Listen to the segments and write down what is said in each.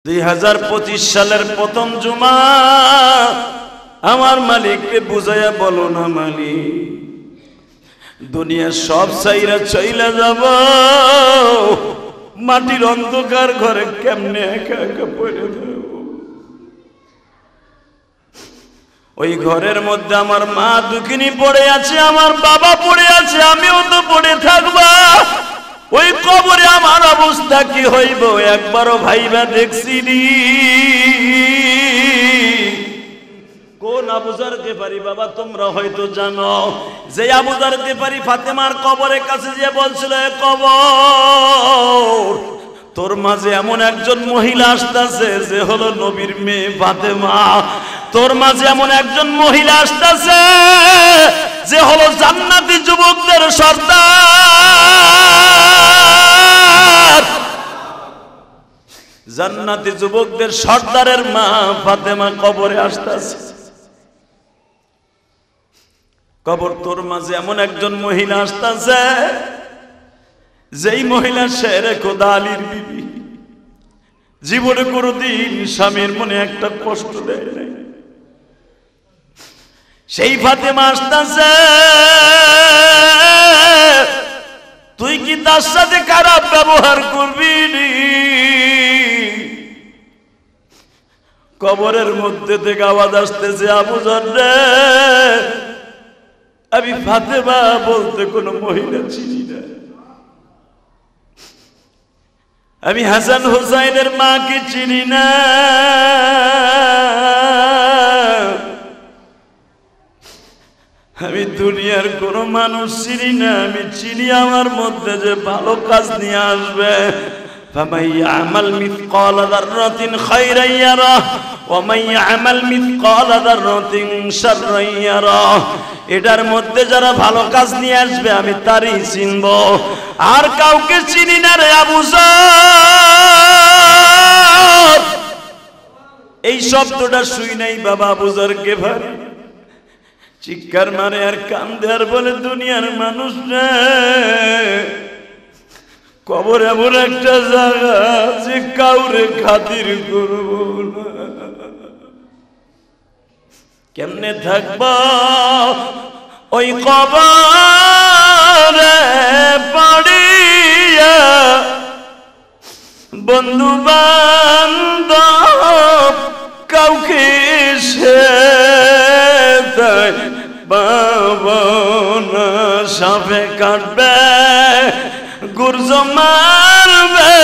2025 সালের প্রথম জুমা। আমার মালিককে বুঝাইয়া বলো না মালিক, দুনিয়ার সব চাইরা চইলা যাব, মাটির অন্ধকার ঘরে কেমনে একা একা পড়ে থাকব। ওই ঘরের মধ্যে আমার মা দুঃখিনী পড়ে আছে, আমার বাবা পড়ে আছে, আমিও তো পড়ে থাকবা। ওই কবরে আমার অবস্থা কি হইব একবারও ভাইবা দেখছি নি। কোন আবু যার গেফারি বাবা তোমরা হয়তো জানো, যে আবু যার গেফারি ফাতেমার কবরের কাছে যে বলছিল, কবর তোর মাঝে এমন একজন মহিলা আসতেছে যে হলো নবীর মেয়ে ফাতেমা। তোর মাঝে এমন একজন মহিলা আসতেছে যে হলো জান্নাতি যুবকদের সর্দার। জান্নাতি যুবকদের সর্দারের মা ফাতেমা কবরে আসতেছে। কবর তোর মাঝে এমন একজন মহিলা আসতেছে, যেই মহিলা শেরে খোদা আলীর বিবি, জীবনে কোনোদিন স্বামীর মনে একটা কষ্ট দেয় নাই। সেই ফাতেমা আসতেছে, তুই কি তার সাথে খারাপ ব্যবহার করবি? কবরের মধ্যে থেকে আওয়াজ আসতেছে, আবু যার রে, আমি ফাতেমা বলতে কোনো মহিলা চিনি না। আমি হাসান হুসাইনের মাকে চিনি না। আমি দুনিয়ার কোনো মানুষ চিনি না। আমি চিনি আমার মধ্যে যে ভালো কাজ নিয়ে আসবে। فمن يعمل مثقال ذرة خيرا يره ومن يعمل مثقال ذرة شرا يره। এটার মধ্যে যারা ভালো কাজ নিয়ে আসবে আমি তারই চিনব, আর কাউকে চিনি না রে আবু যার। এই শব্দটা শুই নাই বাবা আবু যার গেফারি চিৎকার মারে আর কান্দে আর বলে, দুনিয়ার মানুষ রে, কবর এমন একটা জায়গা যে কাউরে খাতির করব না। কেমনে থাকব ওই কবরে পড়িয়া, বন্ধু বান্ধব কাউকে সে বাবনা, সাপে কাটবে গুর্জ মারবে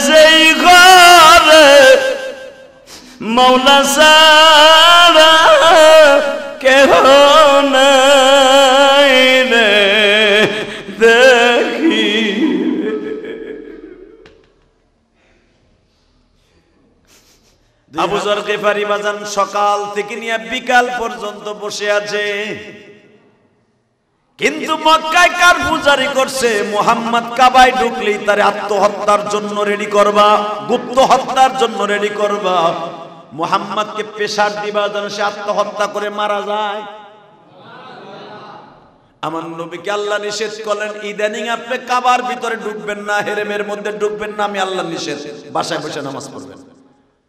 সেই ঘরে, মৌলা সারা কেহ নাই রে দেখি। আবু যার গেফারি বাজান সকাল থেকে নিয়ে বিকাল পর্যন্ত বসে আছে, কিন্তু মক্কায় কার পূজারি করছে? মুহাম্মদ কাবায় ঢুকলেই তার আত্মহত্যার জন্য রেডি করবা, গুপ্ত হত্যার জন্য রেডি করবা। মুহাম্মদকে পেশার দিবা যেন সে আত্মহত্যা করে মারা যায়। আমার নবীকে আল্লাহ নিষেধ করলেন, ইদানিং আপনি কাবার ভিতরে ঢুকবেন না, হেরেমের মধ্যে ঢুকবেন না, আমি আল্লাহ নিষেধ, বাসায় বসে নামাজ পড়বেন।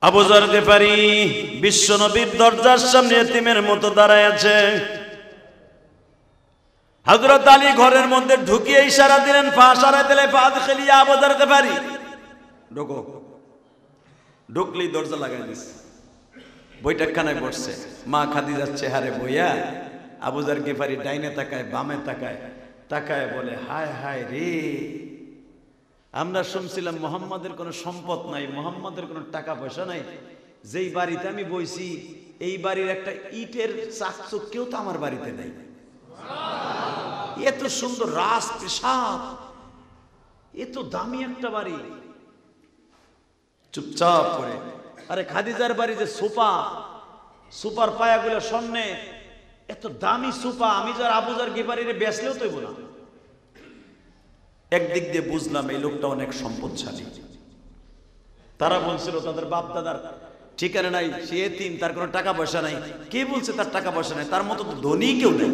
আবু যার গেফারি বিশ্ব নবীর দরজার সামনে এতিমের মতো দাঁড়ায় আছে। হযরত আলী ঘরের মধ্যে ঢুকিয়ে ইশারা দিলেন, ফাশারা দিলে ফাদখিলিয়া আবু যার গেফারি, ঢোকো। ঢুকলেই দরজা লাগাই দিছে, বৈঠকখানায় বসছে। মা খাদিজার চেহারে বইয়া আবু যার গেফারি ডাইনে তাকায়, বামে তাকায়, তাকায় বলে, হায় হায় রে, আমরা শুনছিলাম মুহাম্মাদের কোনো সম্পদ নাই, মুহাম্মাদের কোনো টাকা পয়সা নাই, যেই বাড়িতে আমি বইছি এই বাড়ির একটা ইটের চাকচুক কেউ তো আমার বাড়িতে নাই। এত সুন্দর রাজ প্রাসাদ, এত দামি একটা বাড়ি। চুপচাপ করে, আরে খাদিজার বাড়ি যে সোফা, সুপার পায়াগুলো স্বর্ণে, এত দামি সোফা, আমি যার আবু যার গেফারিরে বেচলেও তৈব না। একদিক দিয়ে বুঝলাম এই লোকটা অনেক সম্পদশালী। তারা বলছিল তাদের বাপ দাদার ঠিকানা নাই, সে এতিম, তার কোনো টাকা পয়সা নাই। কে বলছে তার টাকা পয়সা নাই? তার মতো তো ধনী কেউ নেই।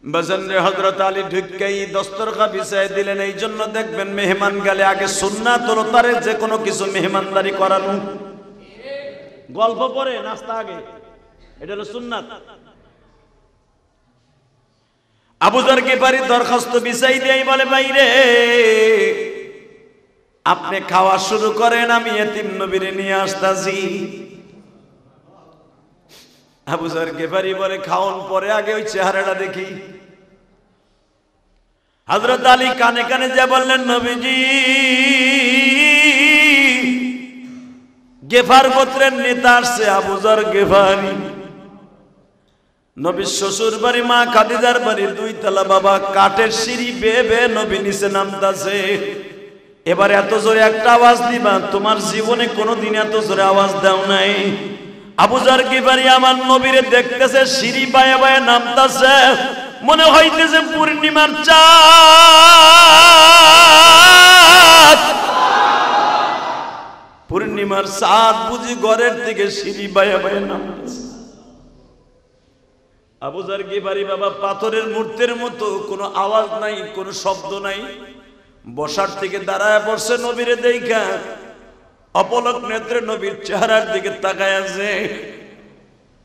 বাজানরে হযরত আলী ঢুককেই দস্তরখান বিছায় দিলেন। এই জন্য দেখবেন মেহমান গেলে আগে সুন্নাত হলো তারে যে কোনো কিছু মেহমানদারি করানো। গল্প পরে নাস্তা আগে, এটা হলো সুন্নাত। আবু যর গিফারী দরখাস্ত বিছাই দিয়েই বলে, ভাইরে আপনি খাওয়া শুরু করেন, আমি এতিম নবীরে নিয়ে আসতাছি। আবু যর গিফারী বলে, খাওন পরে আগে ওই চেহারাটা দেখি। হযরত আলী কানে কানে যা বললেন, নবীজি গেফার গোত্রের নেতা আসছে, আবু যর গিফারী। নবীর শ্বশুর বাড়ি মা খাদিজার বাড়ি 2 তলা বাবা, কাঠের সিঁড়ি বেয়ে বেয়ে নবী নিচে নামতাছে। এবার এত জোরে একটা আওয়াজ দিবা, তোমার জীবনে কোনোদিন এত জোরে আওয়াজ দাও নাই। আবু যর গিফারী আমার নবীরে দেখতেছে, সিঁড়ি বায়ে বায়ে নামতাছে, মনে হইতেছে পূর্ণিমার চাঁদ। পূর্ণিমার চাঁদ বুঝি ঘরের থেকে সিঁড়ি বায়ে বায়ে নামতেছে। আবু যর গিফারী বাবা পাথরের মূর্তির মতো, কোনো আওয়াজ নাই, কোনো শব্দ নাই, বসার থেকে দাঁড়ায় পড়ছে। নবীরে দেখা অপলক নেত্রে নবীর চেহারার দিকে তাকায় আছে।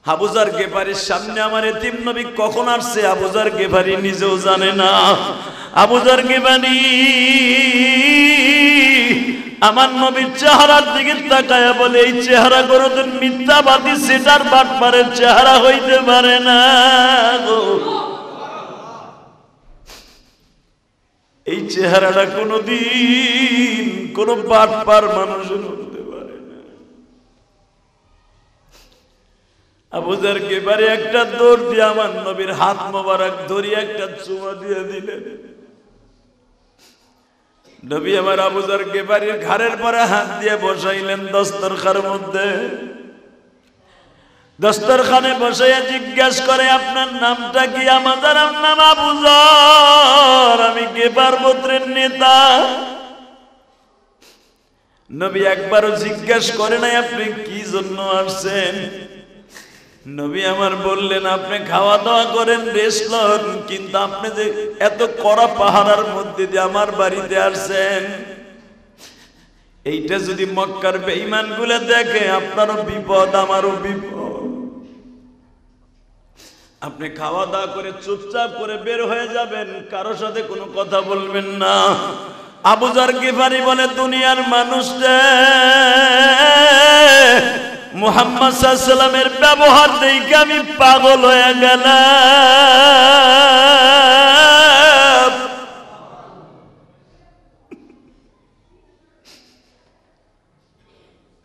আবু যর গিফারীর সামনে আমার এতিম নবী কখন আসছে আবু যর গিফারী নিজেও জানে না। আবু যর গিফারী আমার নবীর চেহারার দিকে তাকায় বলে, এই চেহারা কোনদিন মিথ্যাবাদী সেটার বাটপারের চেহারা হইতে পারে না গো। এই চেহারাটা কোনদিন কোন বাটপার মানুষের হতে পারে না। আবু যর গিফারী একটা দৌড় দিয়ে আমার নবীর হাত মোবারক ধরিয়ে একটা চুমা দিয়ে দিলেন। নবী আমার আবু যর গিফারীর ঘাড়ের পরে হাত দিয়ে বসাইলেন দস্তরখানের মধ্যে। দস্তরখানে বসাইয়া জিজ্ঞাসা করে, আপনার নামটা কি? আমার নাম আবু যর, আমি গিফার গোত্রের নেতা। নবী একবারও জিজ্ঞাসা করে নাই আপনি কি জন্য আসছেন। নবী আমার বললেন, আপনি খাওয়া দাওয়া করেন, রেস্ট লন, কিন্তু আপনি যে এত কড়া পাহারার মধ্যে দিয়ে আমার বাড়িতে আসছেন, এইটা যদি মক্কার বেঈমান গুলো দেখে আপনারও বিপদ, আমারও বিপদ। আপনি খাওয়া দাওয়া করে চুপচাপ করে বের হয়ে যাবেন, কারোর সাথে কোনো কথা বলবেন না। আবু যর গিফারী বলে, দুনিয়ার মানুষরা মুহাম্মদ সাল্লাল্লাহু আলাইহি ওয়াসাল্লামের ব্যবহার দেখে আমি পাগল হয়ে গেলাম।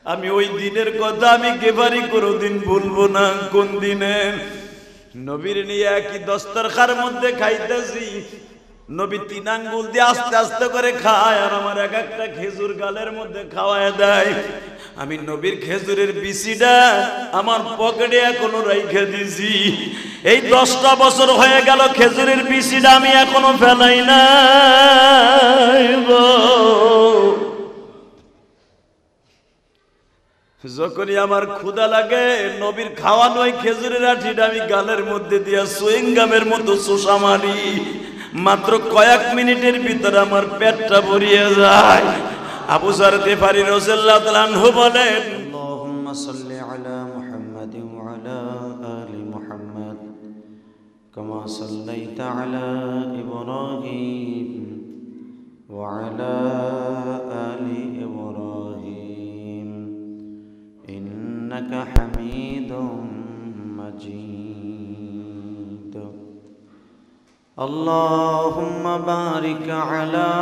আমি ওই দিনের কথা আমি গিফারী কোনোদিন ভুলবো না। কোন দিনে নবীর নিয়ে একই দস্তরখানের মধ্যে খাইতেছি, নবী 3 আঙ্গুল দিয়ে আস্তে আস্তে করে খায়, আর আমার এক একটা খেজুর গালের মধ্যে খাওয়ায় দেয়। আমি নবীর খেজুরের বিচিটা আমার পকেটে এখনো রাইখে দিছি। এই 10টা বছর হয়ে গেল খেজুরের বিচিটা আমি এখনো ফেলাই নাই গো। যখনই আমার ক্ষুধা লাগে, নবীর খাওয়ানো ওই খেজুরের আঠিটা আমি গালের মধ্যে দিয়া সুইং গামের মতো চোষা মারি। মাত্র কয়েক মিনিটের ভিতরে আমার পেটটা ভরিয়ে যায়। আবু যর গিফারী রাদিয়াল্লাহু তাআলা আনহু বলেন, আল্লাহুম্মা সাল্লি আলা মুহাম্মাদিন ওয়া আলা আলি মুহাম্মাদ কামা সাল্লাইতা আলা ইব্রাহিম ওয়া আলা আলি ইব্রাহিম ইন্নাকা হামিদুম মাজিদ। আল্লাহুম্মা বারিক আলা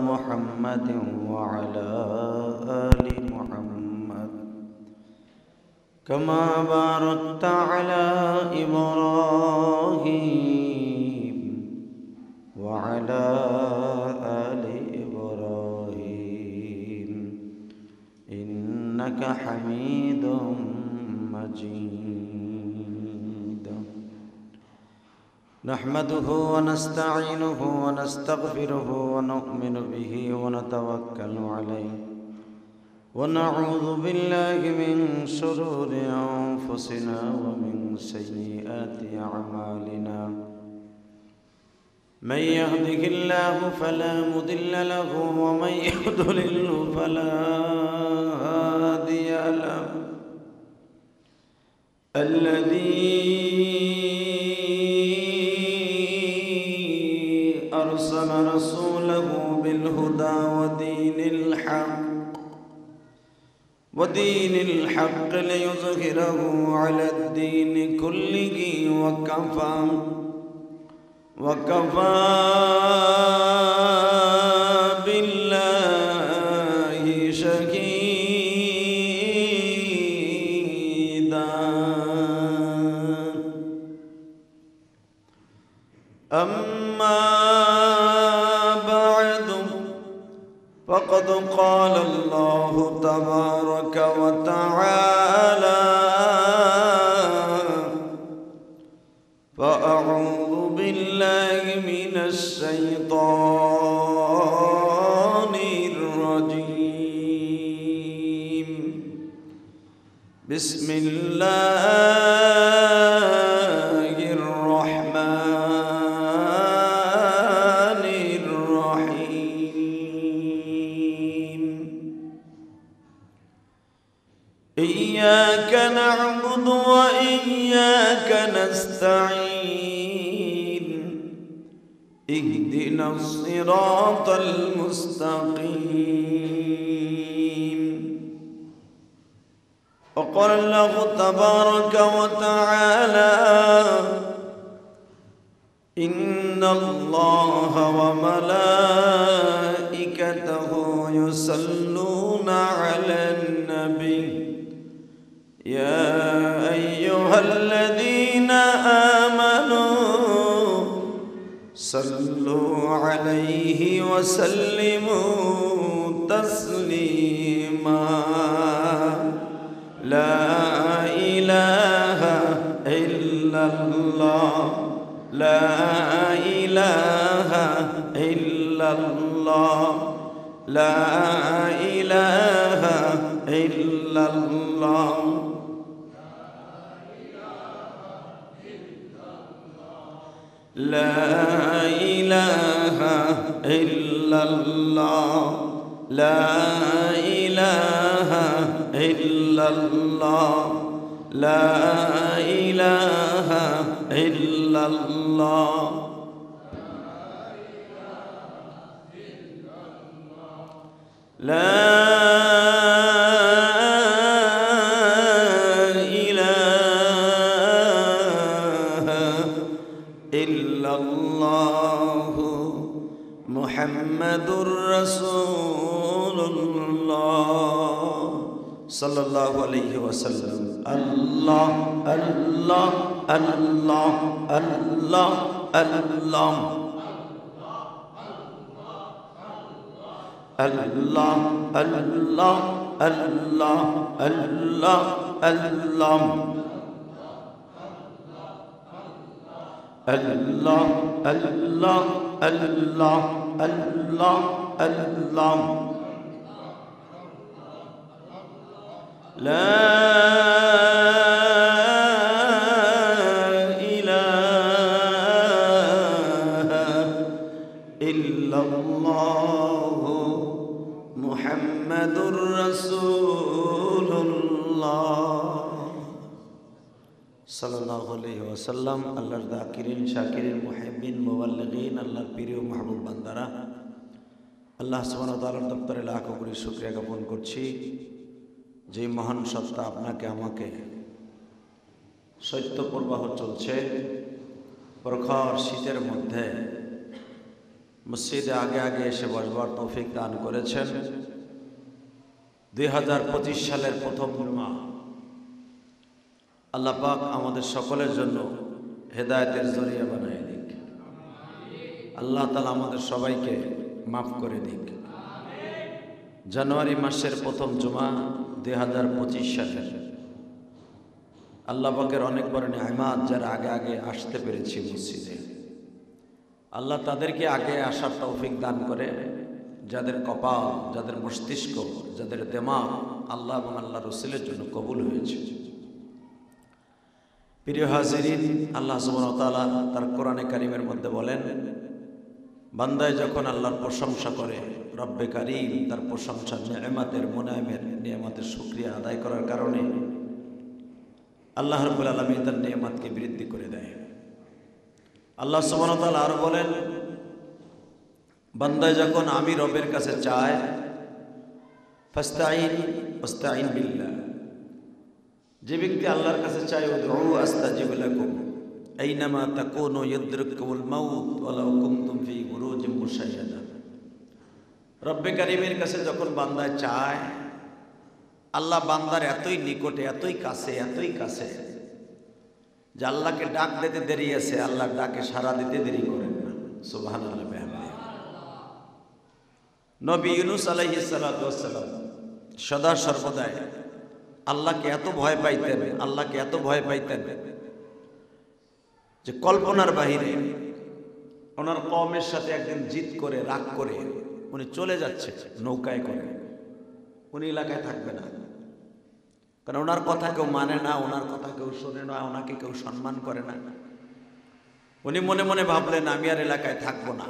মুহাম্মাদিন ওয়া আলা আলি মুহাম্মাদ কামা বারাকতা আলা ইব্রাহিম ওয়া আলা আলি ইব্রাহিম ইন্নাকা হামিদুম মাজিদ। نحمده ونستعينه ونستغفره ونؤمن به ونتوكل عليه ونعوذ بالله من شرور أنفسنا ومن سيئات أعمالنا من يهده الله فلا مضل له ومن يضلل فلا هادي له الذي أرسل رسوله بالهدى ودين الحق ليظهره على الدين كله وكفى بالله شهيدا أما بعد فقد قال الله تبارك وتعالى فأعوذ بالله من الشيطان الرجيم بسم الله الرحمن الرحيم إياك نعبد وإياك نستعين اهدنا الصراط المستقيم وقال الله تبارك وتعالى إن الله وملائكته يصلون على النبي يا أيها الذين آمنوا صلوا عليه وسلموا تسليما لا إله إلا الله لا إله إلا الله لا إله إلا الله لا إله إلا الله لا إله إلا الله لا إله إلا الله لا محمد رسول الله صلى الله عليه وسلم الله الله الله الله الله الله الله الله الله الله الله الله الله الله الله لا إله إلا الله محمد رسول الله সাল্লাল্লাহু আলাইহি ওয়াসাল্লাম। আল্লাহর যাকিরিন শাকিরিন মুহিব্বিন মুবাল্লিগিন, আল্লাহর প্রিয় মাহবুব বান্দারা, আল্লাহ সুবহানাহু ওয়া তাআলার দপ্তরে লাখ কোটি শুকরিয়া জ্ঞাপন করছি যে মহান সত্তা আপনাকে আমাকে শৈত্য প্রবাহ চলছে প্রখর শীতের মধ্যে মসজিদে আগে আগে এসে বসবার তৌফিক দান করেছেন। 2025 সালের প্রথম জুমা আল্লাহ পাক আমাদের সকলের জন্য হেদায়েতের জরিয়া বানিয়ে দিক। আল্লাহ তাআলা আমাদের সবাইকে মাফ করে দিক। জানুয়ারি মাসের প্রথম জুমা 2025 সালের আল্লাহ পাকের অনেক বড় নিয়ামত, যারা আগে আগে আসতে পেরেছি মসজিদে, আল্লাহ তাদেরকে আগে আসার তৌফিক দান করে যাদের কপাল, যাদের মস্তিষ্ক, যাদের দিমাগ আল্লাহ এবং আল্লাহ রসুলের জন্য কবুল হয়েছে। প্রিয় হাজিরিন, আল্লাহ সুবহানাহু ওয়া তাআলা তার কোরআনে কারীমের মধ্যে বলেন, বান্দায় যখন আল্লাহর প্রশংসা করে, রব্বে কারীম তার প্রশংসা নিয়ামতের মুনাইমের নিয়ামতের শুকরিয়া আদায় করার কারণে আল্লাহ রাব্বুল আলামিন তার নিয়ামতকে বৃদ্ধি করে দেয়। আল্লাহ সুবহানাহু ওয়া তাআলা আরো বলেন, বান্দায় যখন আমি রবের কাছে চায়, ফাস্তাইন ওয়াস্তাইন বিল্লাহ, যে ব্যক্তি আল্লাহর কাছে চায়, উদউ আস্তাজিব লাকুম আইনামা তাকুনু ইউদরিকুমুল মাউত ওয়ালাউ কুনতুম ফি বুরুজিম মুশাইয়াদা। রব্বে কারীমের কাছে যখন বান্দায় চায়, আল্লাহ বান্দার এতই নিকটে, এতই কাছে যে আল্লাহকে ডাক দিতে দেরি আছে, আল্লাহর ডাকে সাড়া দিতে দেরি করেন না। সুবহানাল্লাহ। নবী ইউনূস আলাইহিস সালাতু ওয়াস সালাম সদা সর্বদাই আল্লাহকে এত ভয় পাইতেন যে কল্পনার বাহিরে ওনার কওমের সাথে একদিন জিদ করে, রাগ করে উনি চলে যাচ্ছে নৌকায় করে। উনি এলাকায় থাকবে না, কারণ ওনার কথা কেউ মানে না, ওনার কথা কেউ শোনে না, ওনাকে কেউ সম্মান করে না। উনি মনে মনে ভাবলেন, আমি আর এলাকায় থাকবো না।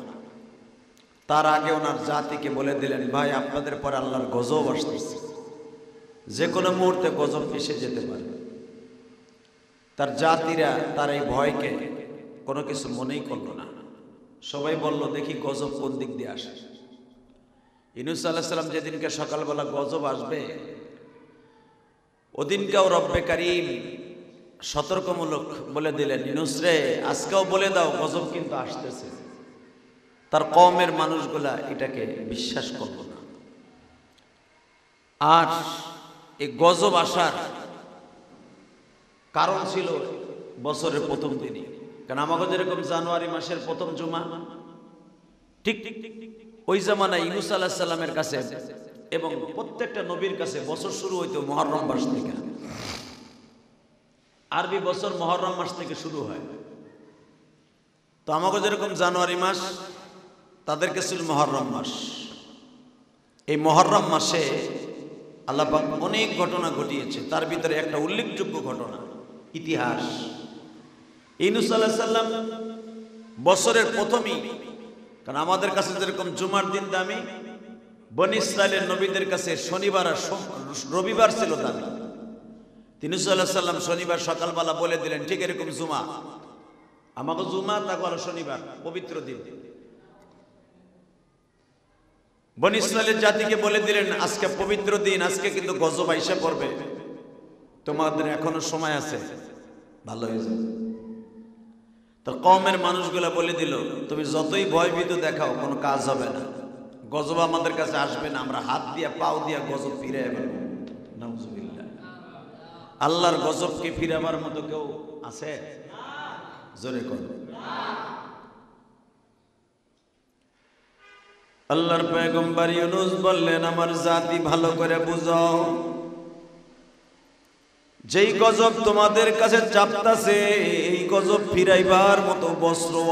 তার আগে ওনার জাতিকে বলে দিলেন, ভাই আপনাদের পরে আল্লাহর গজব আসতেছে, যে কোনো মুহূর্তে গজব এসে যেতে পারে। তার জাতিরা তার এই ভয়কে কোনো কিছু মনেই করলো না। সবাই বলল, দেখি গজব কোন দিক দিয়ে আসে। ইউনূস আলাইহিস সালাম যেদিনকে সকালবেলা গজব আসবে, ওদিনকেও রব্বে কারীম সতর্কমূলক বলে দিলেন, ইউনূস রে, আজকেও বলে দাও গজব কিন্তু আসতেছে। তার কওমের মানুষগুলা এটাকে বিশ্বাস করল না। আর এই গজব আসার কারণ ছিল বছরের প্রথম দিনই। কারণ আমাকে যেরকম জানুয়ারি মাসের প্রথম জুমা, ঠিক ওই জামানায় ইউনূস আলাইহিস সালামের কাছে এবং প্রত্যেকটা নবীর কাছে বছর শুরু হইতো মুহররম মাস থেকে। আরবি বছর মুহররম মাস থেকে শুরু হয়। তো আমাকে যেরকম জানুয়ারি মাস, তাদের কাছে মুহররম মাস। এই মুহররম মাসে আল্লাহ পাক অনেক ঘটনা ঘটিয়েছে। তার ভিতরে একটা উল্লেখযোগ্য ঘটনা, ইতিহাস। ইউনূস আলাইহিস সালাম বছরের প্রথমই, কারণ আমাদের কাছে যেরকম জুমার দিন দামি, বনী ইসরাইলের নবীদের কাছে শনিবার আর রবিবার ছিল দামি। ইউনূস আলাইহিস সালাম শনিবার সকালবেলা বলে দিলেন, ঠিক এরকম জুমা, আমাকে জুমা তাকে হলো শনিবার, পবিত্র দিন। বনী ইসরাইলের জাতিকে বলে দিলেন, আজকে পবিত্র দিন, আজকে কিন্তু গজব আইসা পড়বে, তোমাদের এখনো সময় আছে, ভালো হয়ে যাবে। তো কওমের মানুষগুলা বলে দিল, তুমি যতই ভয়ভীত দেখাও কোনো কাজ হবে না, গজব আমাদের কাছে আসবে না, আমরা হাত দিয়া পাও দিয়া গজব ফিরে ফেলব। নাউজুবিল্লাহ। আল্লাহর গজবকে ফিরাবার মতো কেউ আছে? জোরে কর। আল্লাহর পয়গম্বর ইউনূস বললেন, আমার জাতি ভালো করে বুঝো, যেই গজব তোমাদের কাছে চাপতাছে, এই গজব ফিরাইবার মতো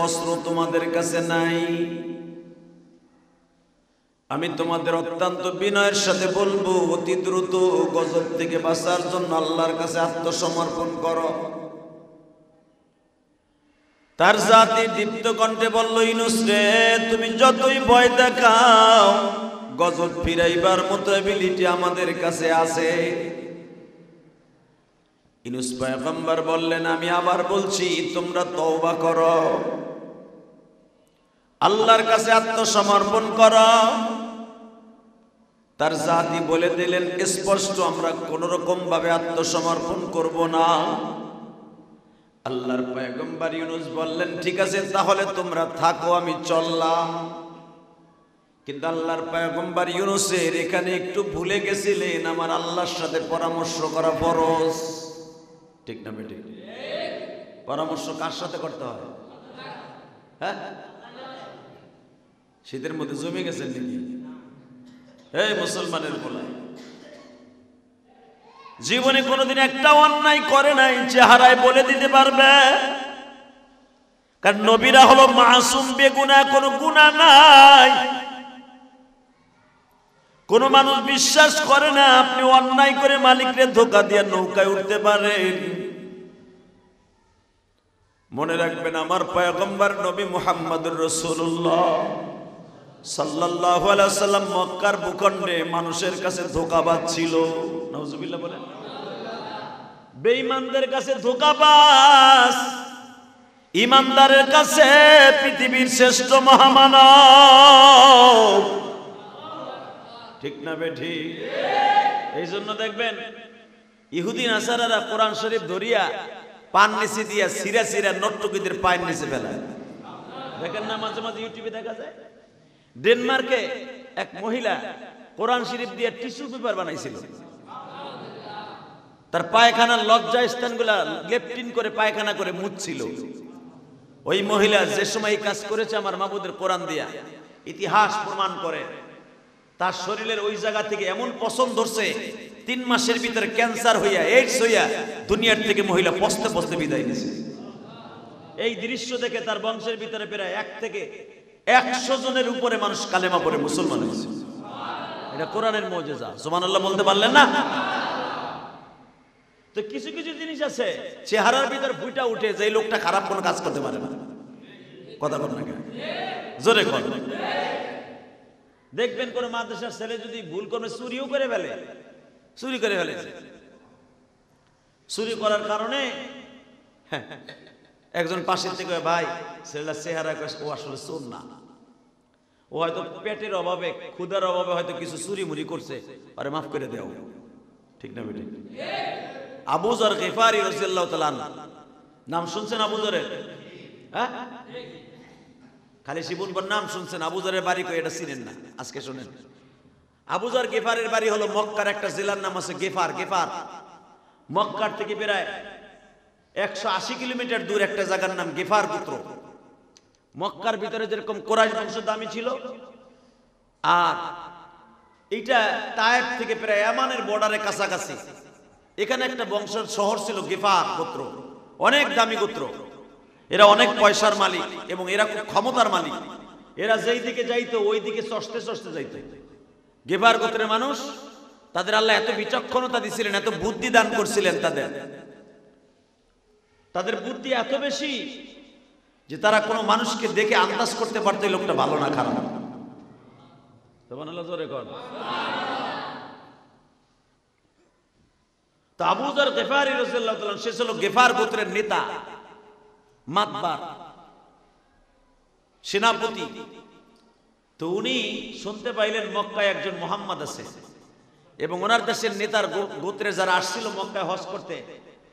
অস্ত্র তোমাদের কাছে নাই। আমি তোমাদের অত্যন্ত বিনয়ের সাথে বলবো, অতি দ্রুত গজব থেকে বাঁচার জন্য আল্লাহর কাছে আত্মসমর্পণ করো। তার জাতি দীপ্ত কণ্ঠে বলল, ইউনূস রে, তুমি যতই ভয় দেখাও, গজব ফিরাইবার মতো এবিলিটি আমাদের কাছে আছে। ইউনূস পয়গম্বর বললেন, আমি আবার বলছি, তোমরা তওবা করো, আল্লাহর কাছে আত্মসমর্পণ করো। তার জাতি বলে দিলেন স্পষ্ট, আমরা কোন রকম ভাবে আত্মসমর্পণ করব না। আল্লাহর পয়গম্বর ইউনূস বললেন, ঠিক আছে, তাহলে তোমরা থাকো, আমি চললাম। কিন্তু আল্লাহর পয়গম্বর ইউনূসের এখানে একটু ভুলে গেছিলেন, আমার আল্লাহর সাথে পরামর্শ করা ফরজ। ঠিক না বেটি? পরামর্শ কার সাথে করতে হয়? হ্যাঁ, শীতের মধ্যে জমে গেছেন নাকি? এই মুসলমানের বলা, জীবনে কোনোদিন একটা অন্যায় করে নাই, চেহারায় বলে দিতে পারবে? কারণ নবীরা হলো মাসুম, বেগুনাহ, কোনো গুনাহ নাই। কোন মানুষ বিশ্বাস করে না আপনি অন্যায় করে মালিকরে ধোঁকা দিয়ে নৌকায় উঠতে পারেন। মনে রাখবেন আমার পয়গম্বর নবী মুহাম্মদুর রাসূলুল্লাহ সাল্লাল্লাহু আলাইহি ওয়াসাল্লাম মক্কার ভূখণ্ডে মানুষের কাছে ধোঁকাবাজ ছিল। নাউজুবিল্লাহ বলেন। বেঈমানদের কাছে ধোঁকাবাজ, ইমানদারের কাছে পৃথিবীর শ্রেষ্ঠ মহামানব। ঠিক না বেঠি? এই জন্য দেখবেন ইহুদি নাসারারা কোরআন শরীফ ধরিয়া পান নিচে দিয়া সিরা সিরা নট্টকিদের পায়ের নিচে ফেলায়। দেখেন না মাঝে মাঝে ইউটিউবে দেখা যায়। ডেনমার্কে এক মহিলা কোরআন শরীফ দিয়ে টিস্যু পেপার বানাইছিল। তার পায়খানার লজ্জা স্থানগুলা লেপটিন করে পায়খানা করে মুছছিল। ওই মহিলা যে সময় এই কাজ করেছে আমার মাবুদের কোরআন দিয়া, ইতিহাস প্রমাণ করে তার শরীরের ওই জায়গা থেকে এমন পছন্দ ধরছে 3 মাসের ভিতরে ক্যান্সার হইয়া এইডস হইয়া দুনিয়ার থেকে মহিলা পস্তে পস্তে বিদায় নিয়েছে। এই দৃশ্য দেখে তার বংশের ভিতরে প্রায় 1 থেকে 100 জনের উপরে মানুষ কালেমা পড়ে মুসলমান হয়েছে। এটা কোরআনের মুজিজা। সুবহানাল্লাহ বলতে পারলেন না? তো কিছু কিছু জিনিস আছে চেহারার ভিতর ফুটা উঠে যে লোকটা খারাপ কোনো কাজ করতে পারে না। কথা বল না কেন? জোরে কর। দেখবেন কোন মাদ্রাসার ছেলে যদি ভুল করে চুরিও করে ফেলে, চুরি করে ফেলেছে, চুরি করার কারণে একজন পাশের থেকে ভাই ছেলেটার চেহারা ও আসলে চোর না, ও হয়তো পেটের অভাবে ক্ষুধার অভাবে হয়তো কিছু চুরি মুড়ি করছে, আরে মাফ করে দেও। ঠিক না বেটি? আবু যর গিফারি রাদিয়াল্লাহু তাআলা নাম শুনছেন আবু যরের? হ্যাঁ, খালি শিবুনবর নাম শুনছেন, আবু যরের বাড়ি কই এটা চিনেন না। আজকে শুনেন, আবু যর গিফারের বাড়ি হলো মক্কার একটা জেলার নাম আছে গিফার। গিফার মক্কার থেকে প্রায় 180 কিলোমিটার দূর একটা জায়গার নাম গিফার গোত্র। মক্কার ভিতরে যেরকম কুরাইশ বংশ দামি ছিল, আর এটা তায়েফ থেকে প্রায় ইয়ামানের বর্ডারের কাছাকাছি এখানে একটা বংশের শহর ছিল গিফার গোত্র। অনেক দামি গোত্র, এরা অনেক পয়সার মালিক এবং এরা খুব ক্ষমতার মালিক। এরা যেই দিকে যাইতো ওই দিকে চষতে চষতে যাইতো। গিফার গোত্রের মানুষ, তাদের আল্লাহ এত বিচক্ষণতা দিছিলেন, এত বুদ্ধি দান করছিলেন, তাদের বুদ্ধি এত বেশি যে তারা কোনো মানুষকে দেখে আন্দাজ করতে পারতো এই লোকটা ভালো না খারাপ। সুবহানাল্লাহ জোরে কর। তো আবু যর গিফারি রাদিয়াল্লাহু তাআলা সে ছিল গিফার গোত্রের নেতা, মাতবার, সেনাপতি। তো উনি শুনতে পাইলেন মক্কায় একজন মুহাম্মদ আছে এবং ওনার দেশের নেতার গোত্রে যারা আসছিল মক্কায় হজ করতে,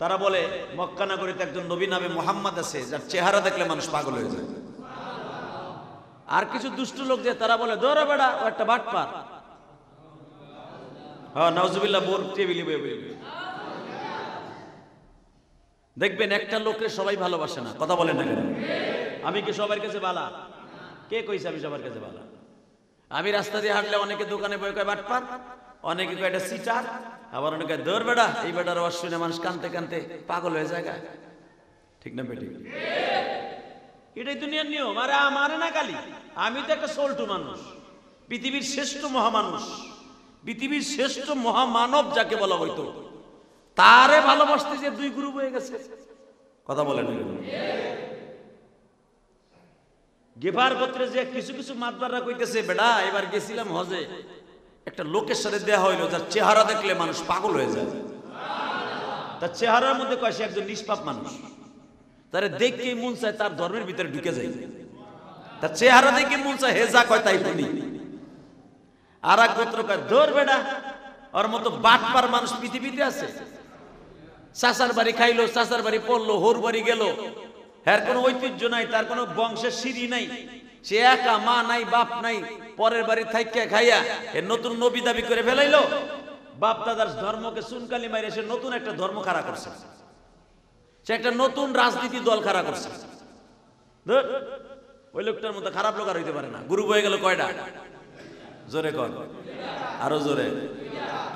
তারা বলে মক্কা নগরীতে একজন নবী নামে মুহাম্মদ আছে যার চেহারা দেখলে মানুষ পাগল হয়ে যায়। আর কিছু দুষ্ট লোক যে তারা বলে দৌড়া বেড়া, ও একটা বাটপার। হ্যাঁ, নাউজুবিল্লাহ। বোর টেবিলে বই দেখবেন একটা লোককে সবাই ভালোবাসে না। কথা বলেন না কেন? আমি কি সবার কাছে বালা? কে কইছে আমি সবার কাছে বালা? আমি রাস্তা দিয়ে হাঁটলে অনেকে দোকানে বই কয় বাটপার, অনেকে কয় এটা সিটার, আবার অনেকে দৌড় বেড়া। এই বেটার আওয়াজ শুনে মানুষ কানতে কানতে পাগল হয়ে যায়। ঠিক না বেটি? এটাই দুনিয়ার নিয়ম। আরে আমারে না গালি, আমি তো একটা সল্টু মানুষ, পৃথিবীর শ্রেষ্ঠ মহামানুষ, পৃথিবীর শ্রেষ্ঠ মহামানব যাকে বলা হইতো, তারে ভালোবাসতে যে 2 গ্রুপ হয়ে গেছে। কথা বলেন। গিফার গোত্রে যে কিছু কিছু মাতবাররা কইতেছে বেটা এবার গেছিলাম হজে, একটা লোকের সাথে দেখা হইলো যার চেহারা দেখলে মানুষ পাগল হয়ে যায়। তার চেহারার মধ্যে কয় সে একজন নিষ্পাপ মানুষ, তারে দেখে মন চায় তার ধর্মের ভিতরে ঢুকে যায়। তার চেহারা দেখে মন চায় হেজা কয় তাই বলি। আর এক গোত্র কয় ধর বেটা, ওর মতো বাটপার মানুষ পৃথিবীতে আছে। চাচার বাড়ি খাইলো, চাচার বাড়ি পড়লো, হোর বাড়ি গেল, এর কোনো ঐতিহ্য নাই, তার কোনো বংশের সিঁড়ি নাই, সে একা, মা নাই বাপ নাই, পরের বাড়ি থাইকা খাইয়া এর নতুন নবী দাবি করে ফেলাইলো। বাপ দাদার ধর্মকে চুনকালি মাইরে সে নতুন একটা ধর্ম খাড়া করছে, সে একটা নতুন রাজনীতি দল খাড়া করছে। ওই লোকটার মতো খারাপ লোক আর হইতে পারে না। গ্রুপ হয়ে গেল কয়টা? জোরে কর, আরো জোরে,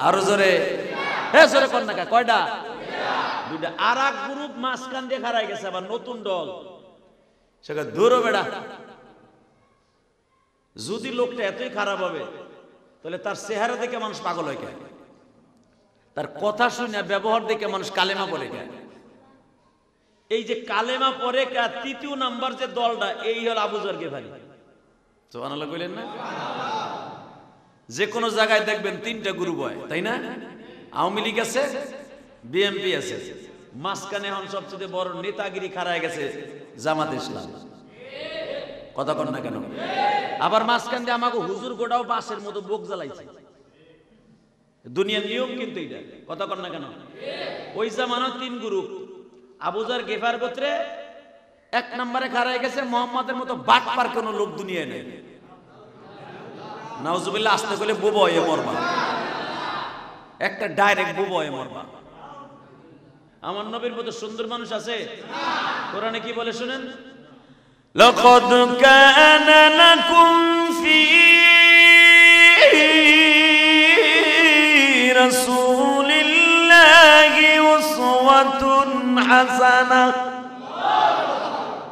আরো জোরে, হ্যাঁ জোরে কর না। কয়টা? 2টা। আর এক গ্রুপ মাঝখান দিয়ে খাড়াই গেছে, আবার নতুন দল। সেখানে দূরও বেড়া, যদি লোকটা এতই খারাপ হবে তাহলে তার চেহারা দেখে মানুষ পাগল হয় কেন? তার কথা শুনে ব্যবহার দেখে মানুষ কালেমা পড়ে কেন? এই যে কালেমা পড়ে তৃতীয় নাম্বার যে দলটা, এই হল আবু যর গেফারি। সুবহানাল্লাহ কইলেন না? যে কোনো জায়গায় দেখবেন তিনটা গ্রুপ হয়, তাই না? আওয়ামী লীগ আছে, বিএনপি আছে, মাঝখানে এখন সবচেয়ে বড় নেতাগিরি খাড়ায় গেছে জামাত ইসলাম। কথা কন না কেন? আবার মাঝখান দিয়ে আমাকে হুজুর গোটাও বাসের মতো বুক জ্বালাইছে। দুনিয়ার নিয়ম কিন্তু এটা। কথা কন না কেন? ওই জামানো তিন গ্রুপ। আবু যর গেফার গোত্রে এক নম্বরে খাড়ায় গেছে মোহাম্মদের মতো বাটপার কোন লোক দুনিয়ায় নেই। নাউজুবিল্লাহ, আসতে গেলে বুবা হয়ে মরবা, একটা ডাইরেক্ট বুবা হয়ে মরবা। আমার নবীর মতো সুন্দর মানুষ আছে? কোরআনে কি বলে শুনেন, লাকাদ কানা লাকুম ফি রাসূলিল্লাহি উসওয়াতুন হাসানাহ।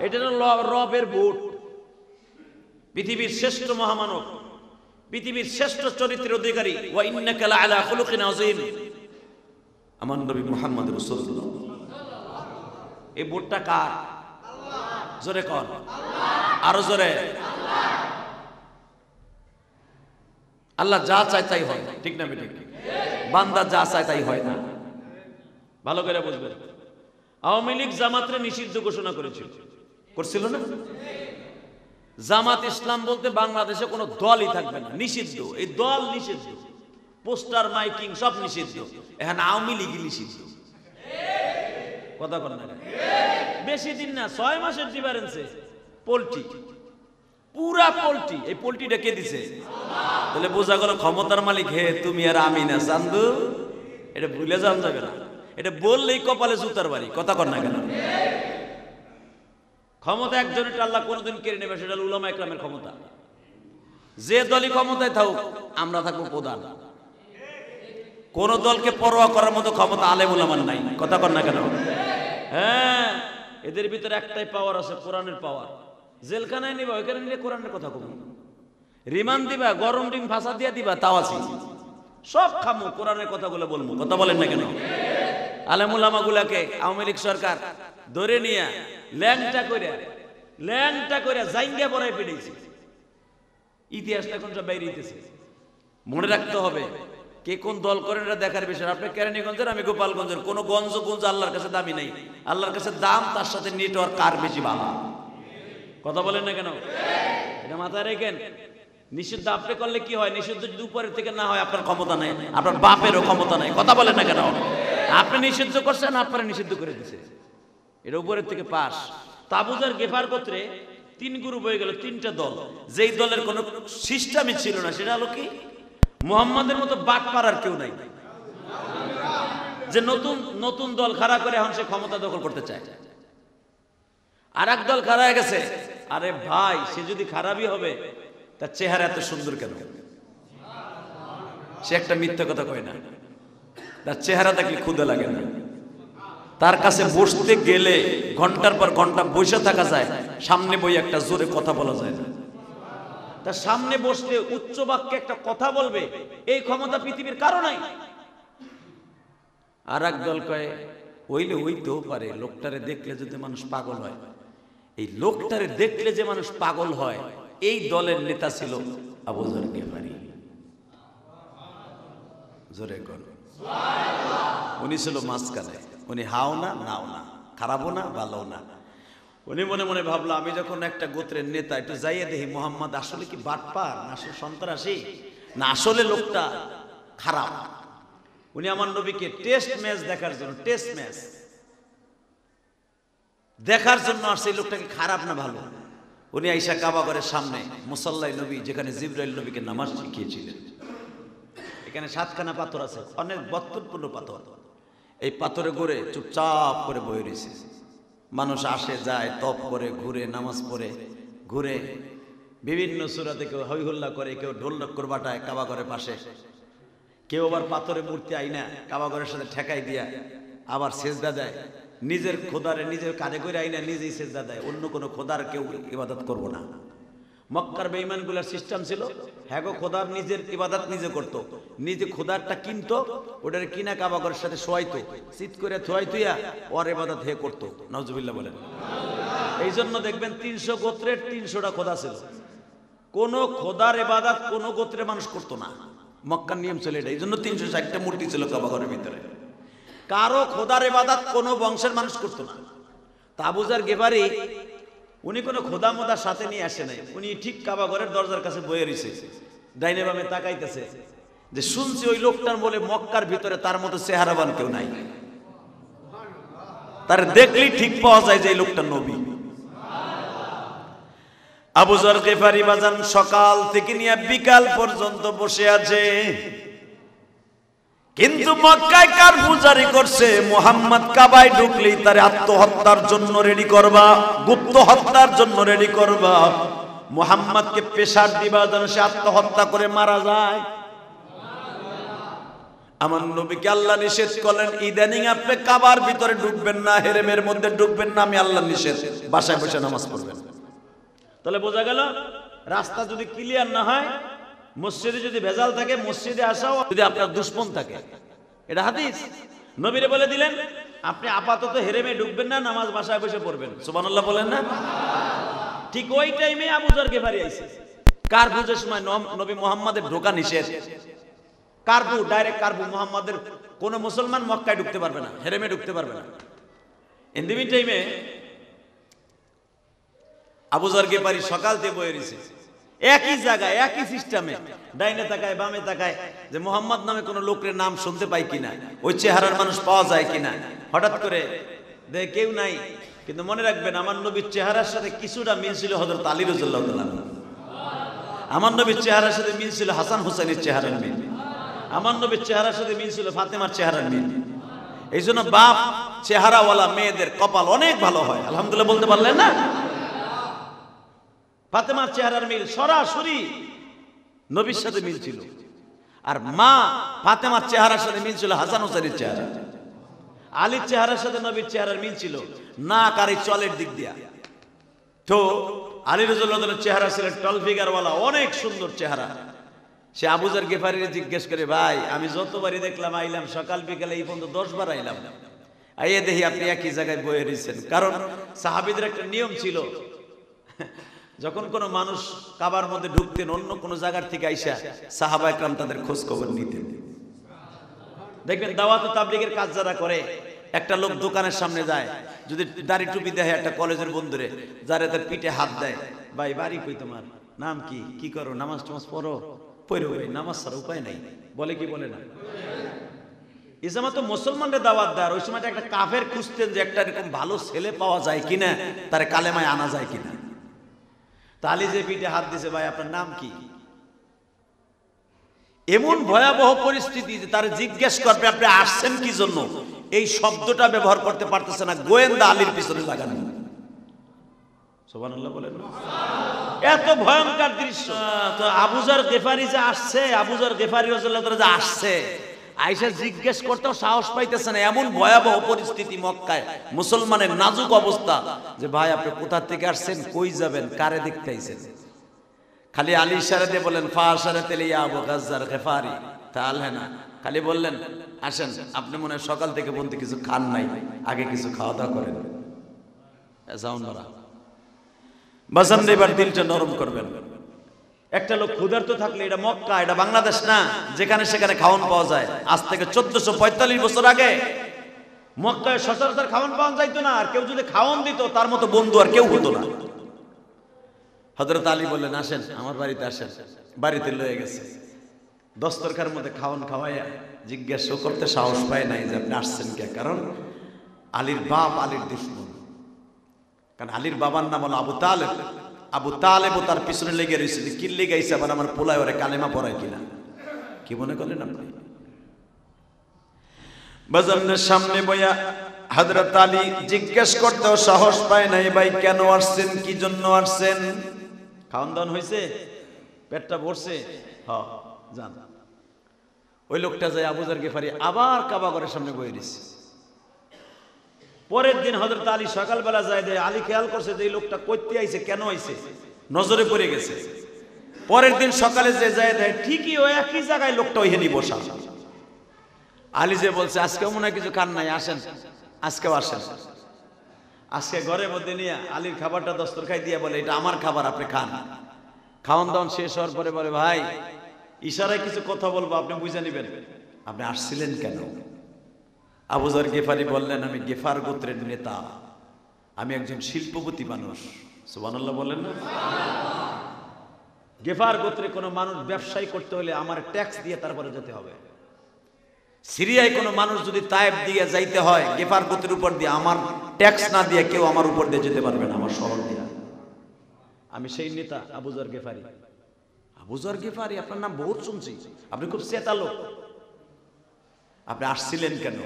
এটা হলো রবের ভোট। পৃথিবীর শ্রেষ্ঠ মহামানব, পৃথিবীর শ্রেষ্ঠ চরিত্রের অধিকারী, ওয়া ইন্নাকা লাআলা খুলুকিন আযীম, আমার নবী মুহাম্মদ রাসূলুল্লাহ। এই ভোটটা কার? জোরে কর, আরো জোরে। আল্লাহ যা চায় তাই হয়, ঠিক না বেঠিক? বান্দা যা চায় তাই হয় না। ভালো করে বুঝবেন। আওয়ামী লীগ জামাতরে নিষিদ্ধ ঘোষণা করেছিল, করছিল না? জামাত ইসলাম বলতে বাংলাদেশে কোনো দলই থাকবে না, নিষিদ্ধ। এই দল নিষিদ্ধ, পোস্টার মাইকিং সব নিষিদ্ধ। এখন আওয়ামী লীগই নিষিদ্ধ। কথা কর না? বেশি দিন না, 6 মাসের ডিফারেন্সে পোল্ট্রি, পুরা পোল্ট্রি। এই পোল্ট্রিটা কে দিছে? তাহলে বোঝা গেল ক্ষমতার মালিক হে তুমি আর আমি না, চান্দু। এটা ভুলে যাওয়া যাবে না, এটা বললেই কপালে জুতার বাড়ি। কথা কর না কেন? ক্ষমতা একজনের, আল্লাহ কোনোদিন কেড়ে নেবে, সেটা উলামা ইকরামের ক্ষমতা। যে দলই ক্ষমতায় থাকুক, আমরা থাকবো প্রধান। কোন দলকে পরোয়া করার মতো ক্ষমতা আলেম উলামার নাই। কথা কর না কেন? হ্যাঁ, এদের ভিতরে একটাই পাওয়ার আছে, কোরআনের পাওয়ার। জেলখানায় নিবা, ওইখানে নিলে কোরআনের কথা কব। রিমান্ড দিবা, গরম ডিম ফাঁসা দিয়া দিবা, তাও আছি। সব খামো, কোরআনের কথাগুলো বলবো। কথা বলেন না কেন? আলেম উলামা গুলাকে আওয়ামী লীগ সরকার ধরে নিয়ে ল্যাংটা করে জাইঙ্গা পড়ায় পেড়েছে। ইতিহাসটা এখন সব বাইরে হইতেছে। মনে রাখতে হবে কে কোন দল করেন, এটা দেখার বিষয়। আপনি কেরানীগঞ্জের, আমি গোপালগঞ্জের। কোন গঞ্জ আল্লাহর কাছে দামি নাই। আল্লাহর কাছে দাম, তার সাথে নেটওয়ার্ক কার বেশি ভালো। কথা বলেন না কেন? এটা মাথায় রেখেন। নিষিদ্ধ আপনি করলে কি হয়? নিষিদ্ধ যদি উপরের থেকে না হয়, আপনার ক্ষমতা নাই, আপনার বাপেরও ক্ষমতা নাই। কথা বলেন না কেন? আপনি নিষিদ্ধ করছেন, আপনারা নিষিদ্ধ করে দিছে, এটা উপরের থেকে পাস। আবু যর গেফার গোত্রে 3 গ্রুপ হয়ে গেল, 3টা দল। যেই দলের কোনো সিস্টেমই ছিল না, সেটা হলো কি, মুহাম্মাদের মতো বাট পাড়ার কেউ নাই, যে নতুন দল খাড়া করে এখন সে ক্ষমতা দখল করতে চায়। আর এক দল খাড়া হয়ে গেছে, আরে ভাই, সে যদি খারাপই হবে, তার চেহারা এত সুন্দর কেন? সে একটা মিথ্যা কথা কয় না, তার চেহারা দেখলে ক্ষুধা লাগে না। তার কাছে বসতে গেলে ঘন্টার পর ঘন্টা বসে থাকা যায়, সামনে বই একটা জোরে কথা বলা যায় না। তার সামনে বসলে উচ্চ বাক্যে একটা কথা বলবে, এই ক্ষমতা পৃথিবীর কারো নাই। আর এক দল কয়, হইতেও পারে, লোকটারে দেখলে যদি মানুষ পাগল হয়। এই লোকটারে দেখলে যে মানুষ পাগল হয়, এই দলের নেতা ছিল আবু যর গেফারি। জোরে কর। উনি ছিল মাঝখানে, উনি হাও না নাও না, খারাপও না ভালো না। উনি মনে মনে ভাবলো, আমি যখন একটা গোত্রের নেতা, একটু যাইয়ে দেখি মোহাম্মদ আসলে কি বাটপার, না আসলে সন্ত্রাসী, না আসলে লোকটা খারাপ। উনি আমার নবীকে টেস্ট ম্যাচ দেখার জন্য, দেখার জন্য আসছে, এই লোকটাকে খারাপ না ভালো। উনি আইসা কাবা ঘরের সামনে মুসাল্লাই নবী, যেখানে জিবরাইল নবীকে নামাজ শিখিয়েছিলেন, এখানে 7খানা পাথর আছে, অনেক বত্তরপূর্ণ পাথর। এই পাথরে ঘুরে চুপচাপ করে বয়ে রয়েছে। মানুষ আসে যায়, তপ করে, ঘুরে, নামাজ পড়ে, ঘুরে, বিভিন্ন সূরাতে কেউ হৈ হুল্লা করে, কেউ ঢোল নক্কর বাটায় কাবা ঘরের পাশে, কেউ আবার পাথরে মূর্তি আইনা কাবা ঘরের সাথে ঠেকাই দিয়া আবার সেজদা দেয়। নিজের খোদারে নিজের কাজে করে আইনা নিজেই সেজদা দেয়, অন্য কোনো খোদার কেউ ইবাদত করবো না। মক্কার বেঈমানগুলোর সিস্টেম ছিল, হ্যাঁ গো খোদার নিজের ইবাদত নিজে করতো, নিজে খোদারটা কিনতো, ওটার কিনা কাবা ঘরের সাথে শোয়াইতো, চিত করে থুয়াই থুইয়া ওর ইবাদত হে করতো। নাউজুবিল্লাহ বলেন। এই জন্য দেখবেন 300 গোত্রের 300টা খোদা ছিল। কোন খোদার ইবাদত কোন গোত্রের মানুষ করতো না, মক্কার নিয়ম ছিল এটা। এই জন্য 360টা মূর্তি ছিল কাবা ঘরের ভিতরে। কারো খোদার ইবাদত কোন বংশের মানুষ করতো না। তা আবু যার গিফারি উনি কোনো খোদা মোদার সাথে নিয়ে আসে নাই, উনি ঠিক কাবা ঘরের দরজার কাছে বয়ে রয়েছে, ডাইনে বামে তাকাইতেছে যে শুনছি ওই লোকটার বলে মক্কার ভিতরে তার মতো চেহারাবান কেউ নাই, তার দেখলেই ঠিক পাওয়া যায় যে এই লোকটা নবী। আবু যর গিফারি বাজান সকাল থেকে নিয়ে বিকাল পর্যন্ত বসে আছে, কিন্তু মক্কায় কার পূজারি করছে মুহাম্মদ কাবায় ঢুকলেই তার আত্মহত্যার জন্য রেডি করবা, গুপ্ত হত্যার জন্য রেডি করবা। মুহাম্মদকে পেশার দিবা যেন সে আত্মহত্যা করে মারা যায়। আমার নবীকে আল্লাহ নিষেধ করলেন, ইদানিং আপনি কাবার ভিতরে ঢুকবেন না, হেরেমের মধ্যে ঢুকবেন না, আমি আল্লাহ নিষেধ, বাসায় বসে নামাজ পড়বেন। তাহলে বোঝা গেল রাস্তা যদি ক্লিয়ার না হয়, মসজিদে যদি ভেজাল থাকে, মসজিদে আসাও যদি আপনার দুশ্মন থাকে, এটা হাদিস। নবীরে বলে দিলেন আপনি আপাতত হেরেমে ঢুকবেন না, নামাজ বাসায় বসে পড়বেন। সুবহানাল্লাহ বলেন না? ঠিক ওই টাইমে আবু যর গিফারি আইছে। কার বুঝের সময় নবী মুহাম্মাদের ঢোকা নিষেধ, কারফু, ডাইরেক্ট কারফু। মুহাম্মাদের কোন মুসলমান মক্কায় ঢুকতে পারবে না, হেরেমে ঢুকতে পারবে না। ইন দি মিন টাইমে আবু যর গিফারি সকাল থেকে বয়ে রয়েছে, একই জায়গায় একই সিস্টেমে, ডাইনে তাকায় বামে তাকায় যে মুহাম্মদ নামে কোন লোকের নাম শুনতে পাই কিনা, ওই চেহারার মানুষ পাওয়া যায় কিনা। হঠাৎ করে দেখে কেউ নাই, কিন্তু মনে রাখবেন আমার নবীর চেহারার সাথে কিছুটা মিল ছিল হযরত আলী রাদিয়াল্লাহু তাআলা। আমার নবীর চেহারার সাথে মিল ছিল হাসান হুসাইনের চেহারার মিল, আমার নবীর চেহারার সাথে মিল ছিল ফাতেমার চেহারার মিল। এই জন্য বাপ চেহারাওয়ালা মেয়েদের কপাল অনেক ভালো হয়, আলহামদুলিল্লাহ বলতে পারলেন না? ফাতেমার চেহারার মিল সরাসরি নবীর সাথে মিল ছিল, আর মা ফাতেমার চেহারার সাথে মিল ছিল হাসান হোসেনের চেহারা। আলীর চেহারার সাথে নবীর চেহারার মিল ছিল নাক আর এই চলের দিক দিয়া। তো আলী রাদিয়াল্লাহু তাআলার চেহারা ছিল টল ফিগারওয়ালা, অনেক সুন্দর চেহারা। সে আবু যর গিফারিকে জিজ্ঞেস করে, ভাই আমি যতবারই দেখলাম আইলাম, সকাল বিকালে এই পর্যন্ত 10 বার আইলাম, আইয়ে দেখি আপনি একই জায়গায় বয়ে রয়েছেন। কারণ সাহাবীদের একটা নিয়ম ছিল, যখন কোনো মানুষ কাবার মধ্যে ঢুকতেন অন্য কোনো জায়গার থেকে আইসা সাহাবা একরাম তাদের খোঁজ খবর নিতেন। দেখবেন দাওয়াত ও তাবলীগের কাজ যারা করে, একটা লোক দোকানের সামনে যায়, যদি দাড়ি টুপি দেয় একটা কলেজের বন্ধুরে, যারা তার পিঠে হাত দেয়, ভাই বাড়ি কই, তোমার নাম কি, কি করো, নামাজ টামাজ পড়ো, পড়ো, ভাই নামাজ ছাড়া উপায় নাই, বলে কি বলে না? এই সময় তো মুসলমানদের দাওয়াত দেয়, ওই সময় একটা কাফের খুঁজতেন যে একটা এরকম ভালো ছেলে পাওয়া যায় কিনা, তার কালেমায় আনা যায় কিনা। তালি যে পিঠে হাত দিছে, ভাই আপনার নাম কি? এমন ভয়াবহ পরিস্থিতি যে তার জিজ্ঞেস করবে আপনি আসছেন কি জন্য, এই শব্দটা ব্যবহার করতে পারতেছে না, গোয়েন্দা আলীর পিছনে লাগানো। সুবহানাল্লাহ বলেন। এত ভয়ঙ্কর দৃশ্য। তো আবু যর গিফারি যে আসছে, আবু যর গিফারি রাদিয়াল্লাহু তাআলা যে আসছে, আয়েশা জিজ্ঞেস করতেও সাহস পাইতেছে না। এমন ভয়াবহ পরিস্থিতি মক্কায়, মুসলমানের নাজুক অবস্থা, যে ভাই আপনি কোথা থেকে আসছেন, কই যাবেন, কারে দেখতে আইছেন? খালি আলী ইশারা দিয়ে বলেন, ফাশারাত ইয়া আবু গাজ্জার গিফারি তাআলা না, খালি বললেন আসেন, আপনি মনে হয় সকাল থেকে বলতে কিছু খান নাই, আগে কিছু খাওয়া দাওয়া করেন, যাও না বাজান, এবার দিলটা নরম করবেন। একটা লোক ক্ষুধার্ত থাকলে, এটা মক্কা, এটা বাংলাদেশ না, যেখানে সেখানে খাওয়ান পাওয়া যায়। আজ থেকে 1445 বছর আগে মক্কায় সচরাচর খাওয়ান পাওয়া যাইতো না, আর কেউ যদি খাওয়ান দিত তার মতো বন্ধু আর কেউ হতো না। হযরত আলী বললেন আসেন আমার বাড়িতে আসেন, বাড়িতে লয়ে গেছে, দস্তরখার মধ্যে খাওয়ান খাওয়াইয়া জিজ্ঞাসা করতে সাহস পায় নাই যে আপনি আসছেন কে, কারণ আলীর বাপ আলীর দুশমন। কারণ আলীর বাবার নাম হলো আবু তালেব। আবু তালেবও তার পিছনে লেগে রয়েছে, কি লেগে আইছে আবার আমার পোলায় ওরে কালেমা পড়ায় কিনা, কি মনে করলেন আপনি? বাজানের সামনে বইয়া হযরত আলী জিজ্ঞেস করতেও সাহস পায় নাই, ভাই কেন আসছেন, কি জন্য আসছেন? খাওয়ান দাওয়ান হয়েছে, পেটটা ভরছে, হ্যাঁ যান। ওই লোকটা যায় আবু যর গিফারি আবার কাবা ঘরের সামনে বয়ে দিছে। পরের দিন হযরত আলী সকালবেলা যায়, আলী খেয়াল করছে যে এই লোকটা কইতে আইছে, কেন আইছে? নজরে পড়ে গেছে। পরের দিন সকালে যে যায় দেয় ঠিকই ওই একই জায়গায় লোকটা ওইখানেই বসা। আলী যে বলছে আজকেও মনে হয় কিছু খান নাই, আসেন আজকেও আসেন। আজকে ঘরের মধ্যে নিয়ে আলীর খাবারটা দস্তরখাই দিয়ে বলে এটা আমার খাবার, আপনি খান। খাওয়ান দাওয়ান শেষ হওয়ার পরে বলে ভাই ইশারায় কিছু কথা বলবো, আপনি বুঝে নেবেন, আপনি আসছিলেন কেন? আবু যর গেফারি বললেন আমি গেফার গোত্রের নেতা, আমি একজন শিল্পপতি মানুষ। সুবহানাল্লাহ বলেন না? গেফার গোত্রে কোনো মানুষ ব্যবসায়ী করতে হলে আমার ট্যাক্স দিয়ে তারপরে যেতে হবে। সিরিয়ায় কোনো মানুষ যদি তায়েব দিয়ে যাইতে হয় গেফার গোত্রের উপর দিয়ে, আমার ট্যাক্স না দিয়ে কেউ আমার উপর দিয়ে যেতে পারবে না, আমার শহর দিয়ে। আমি সেই নেতা আবু যর গেফারি। আবু যর গেফারি আপনার নাম বহুত শুনছি, আপনি খুব চেতা লোক, আপনি আসছিলেন কেন?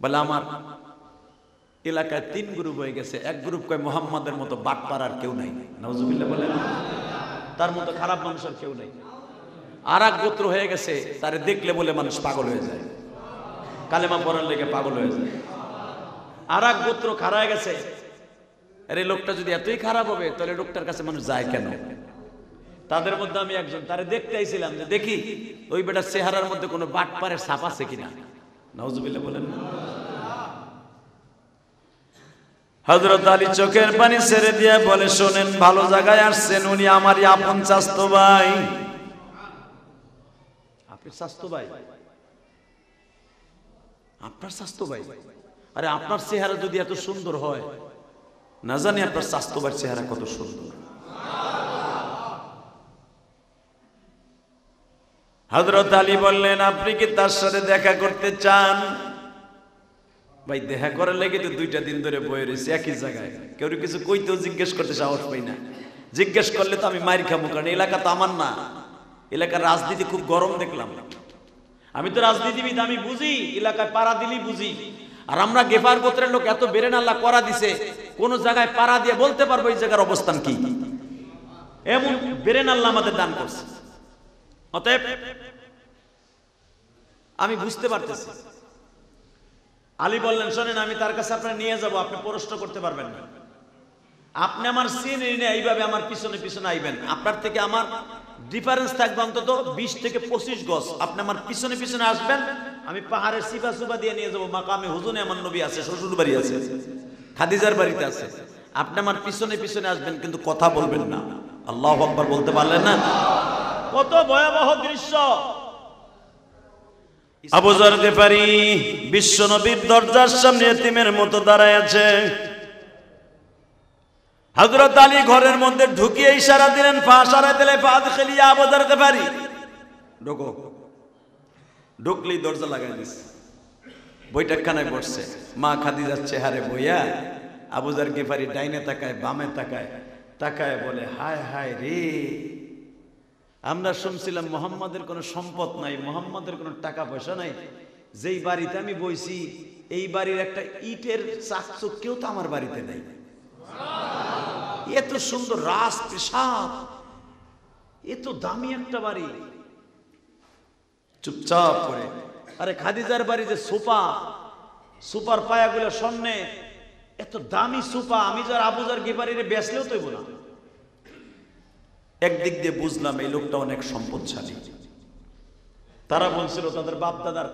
বলে আমার এলাকায় 3 গ্রুপ হয়ে গেছে। এক গ্রুপ কয় মুহাম্মাদের মতো বাটপার আর কেউ নাই, নাউজুবিল্লাহ বলেন, তার মতো খারাপ মানুষ আর কেউ নাই। আর এক গোত্র হয়ে গেছে, তারে দেখলে বলে মানুষ পাগল হয়ে যায়, কালেমা পড়ার লেগে পাগল হয়ে যায়। আর এক গোত্র খারাপ হয়ে গেছে, আরে লোকটা যদি এতই খারাপ হবে তাহলে লোকটার কাছে মানুষ যায় কেন? তাদের মধ্যে আমি একজন, তারে দেখতে আইছিলাম যে দেখি ওই বেটার চেহারার মধ্যে কোনো বাটপারের ছাপ আছে কিনা। নাউজুবিল্লাহ বলেন। হযরত আলী চোখের পানি ছেড়ে দিয়ে বলে শোনেন, ভালো জায়গায় আসছেন, উনি আমারই আপন চাচতো ভাই। আপনার চাচতো ভাই? আপনার চাচতো ভাই? আরে আপনার চেহারা যদি এত সুন্দর হয়, না জানি আপনার চাচতো ভাইয়ের চেহারা কত সুন্দর। হযরত আলী বললেন আপনি কি তার সাথে দেখা করতে চান? ভাই দেখা করার লেগে তো 2টা দিন ধরে বয়ে রয়েছে একই জায়গায়, কেউ কিছু কইতেও জিজ্ঞেস করতে সাহস পাই না। জিজ্ঞেস করলে তো আমি মাইর খাবো, কারণ এলাকা তো আমার না। এলাকার রাজনীতি খুব গরম দেখলাম। আমি তো রাজনীতিবিদ, আমি বুঝি, এলাকায় পাড়া দিলেই বুঝি। আর আমরা গেফার গোত্রের লোক, এত বেরেন আল্লাহ করা দিছে, কোন জায়গায় পাড়া দিয়ে বলতে পারবো এই জায়গার অবস্থান কি। এমন বেরেন আল্লাহ আমাদের দান করছে। অতএব আমি বুঝতে পারতেছি। আলী বললেন শোনেন, আমি তার কাছে আপনার নিয়ে যাব, আপনি প্রশ্ন করতে পারবেন না। আপনি আমার চিনি না, এইভাবে আমার পিছনে পিছনে আইবেন, আপনার থেকে আমার ডিফারেন্স থাকবে অন্তত 20 থেকে 25 গজ। আপনি আমার পিছনে পিছনে আসবেন, আমি পাহাড়ের সিপা সুপা দিয়ে নিয়ে যাবো। মাকামে হুজুনে আমার নবী আছে, শ্বশুর বাড়ি আছে, খাদিজার বাড়িতে আছে। আপনি আমার পিছনে পিছনে আসবেন, কিন্তু কথা বলবেন না। আল্লাহু আকবার বলতে পারলেন না? কত ভয়াবহ দৃশ্য! আবু যর গেফারি বিশ্ব নবীর দরজার সামনে এতিমের মতো দাঁড়ায় আছে। হযরত আলী ঘরের মধ্যে ঢুকিয়ে ইশারা দিলেন, পা সরাই দিলে ফাদখিলি আবু যর গেফারি, ঢোকো। ঢুকলেই দরজা লাগাই দিছে। বৈঠকখানায় বসছে, মা খাদিজার চেহারে বইয়া আবু যর গেফারি ডাইনে তাকায়, বামে তাকায়, তাকায় বলে হায় হায় রে, আমরা শুনছিলাম মুহাম্মাদের কোনো সম্পদ নাই, মুহাম্মাদের কোনো টাকা পয়সা নাই, যেই বাড়িতে আমি বইছি এই বাড়ির একটা ইটের চাকচুক কেউ তো আমার বাড়িতে নাই। এত সুন্দর রাজ প্রাসাদ, এত দামি একটা বাড়ি। চুপচাপ করে, আরে খাদিজার বাড়ি যে সোফা, সুপার পায়াগুলো স্বর্ণে, এত দামি সোফা, আমি যার আবু যর গেফারিরে বেচলেও তৈব না। একদিক দিয়ে বুঝলাম এই লোকটা অনেক সম্পদশালী। তারা বলছিল তাদের বাপ দাদার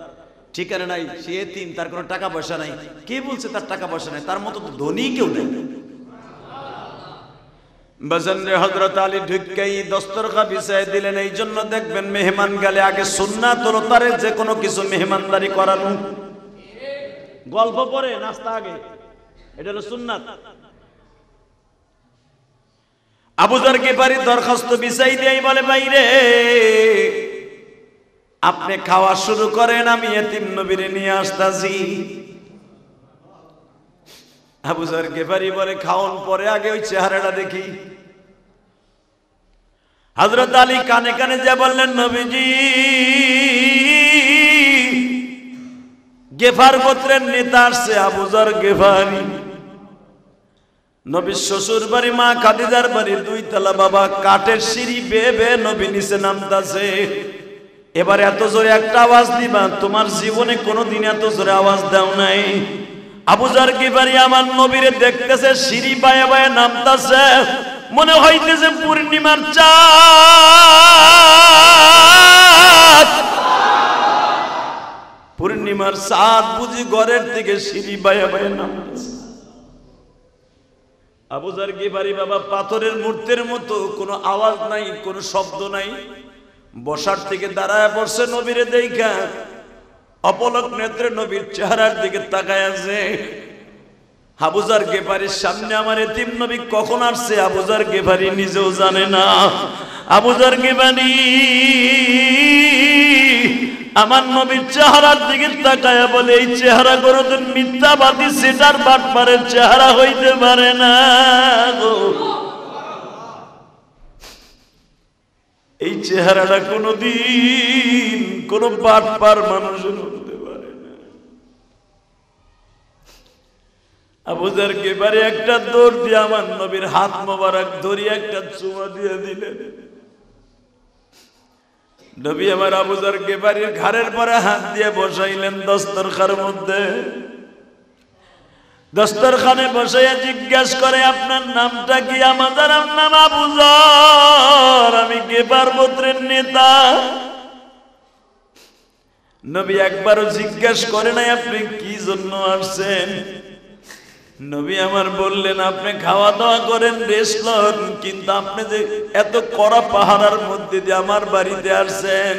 ঠিকানা নাই, সে এতিম, তার কোনো টাকা পয়সা নাই। কে বলছে তার টাকা পয়সা নাই? তার মতো তো ধনী কেউ নাই। বাজানে হযরত আলী ঢুককেই দস্তরখা বিছায় দিলেন। এই জন্য দেখবেন মেহমান গেলে আগে সুন্নাত হলো তারে যে কোনো কিছু মেহমানদারি করানো। গল্প পরে নাস্তা আগে, এটা হলো সুন্নাত। আবু যর গেফারি দরখাস্ত বিছাই দেই, বলে বাইরে আপনি খাওয়া শুরু করেন, আমি এতিম নবীরে নিয়ে আসতাছি। আবু যর গেফারি বলে খাওন পরে, আগে ওই চেহারাটা দেখি। হযরত আলী কানে কানে যা বললেন, নবীজি গেফার গোত্রের নেতা আসছে, আবু যর গেফারি। নবীর শ্বশুর বাড়ি মা খাদিজার বাড়ি 2 তলা, বাবা কাঠের সিঁড়ি বেয়ে বেয়ে নবী নিচে নামতাছে। এবার এত জোরে একটা আওয়াজ দিবা, তোমার জীবনে কোনোদিন এত জোরে আওয়াজ দাও নাই। আবু যর গেফারি আমার নবীরে দেখতেছে, সিঁড়ি বায়ে বায়ে নামতাছে। মনে হইতেছে পূর্ণিমার চাঁদ, পূর্ণিমার চাঁদ বুঝি ঘরের থেকে সিঁড়ি বায়া বায়া নামতেছে। আবু যার গিফারি বাবা পাথরের মূর্তির মতো, কোনো আওয়াজ নাই, কোনো শব্দ নাই, বসার থেকে দাঁড়ায় পড়ছে নবীরে দেখা, অপলক নেত্রে নবীর চেহারার দিকে তাকায় আছে। আবু যার গিফারির সামনে আমার এতিম নবী কখন আসছে আবু যার গিফারি নিজেও জানে না। আবু যার গিফারি আমার নবীর চেহারার দিকে তাকায়া বলে, এই চেহারা কোনদিন মিথ্যাবাদী সেটার বাটপারের চেহারা হইতে পারে না গো। এই চেহারাটা কোনদিন কোন বাটপার মানুষের হতে পারে না। আবু যার গিফারি একটা দৌড় দিয়ে আমার নবীর হাত মোবারক ধরিয়ে একটা চুমা দিয়ে দিলেন। নবী আমার আবু যার গিফারির ঘাড়ের পরে হাত দিয়ে বসাইলেন দস্তরখানের মধ্যে। দস্তরখানে বসাইয়া জিজ্ঞাসা করে, আপনার নামটা কি? আমাদের নাম আবু যার, আমি গিফার গোত্রের নেতা। নবী একবারও জিজ্ঞাসা করে নাই আপনি কি জন্য আসছেন। নবী আমার বললেন, আপনি খাওয়া দাওয়া করেন, রেস্ট লন, কিন্তু আপনি যে এত কড়া পাহারার মধ্যে দিয়ে আমার বাড়িতে আসছেন,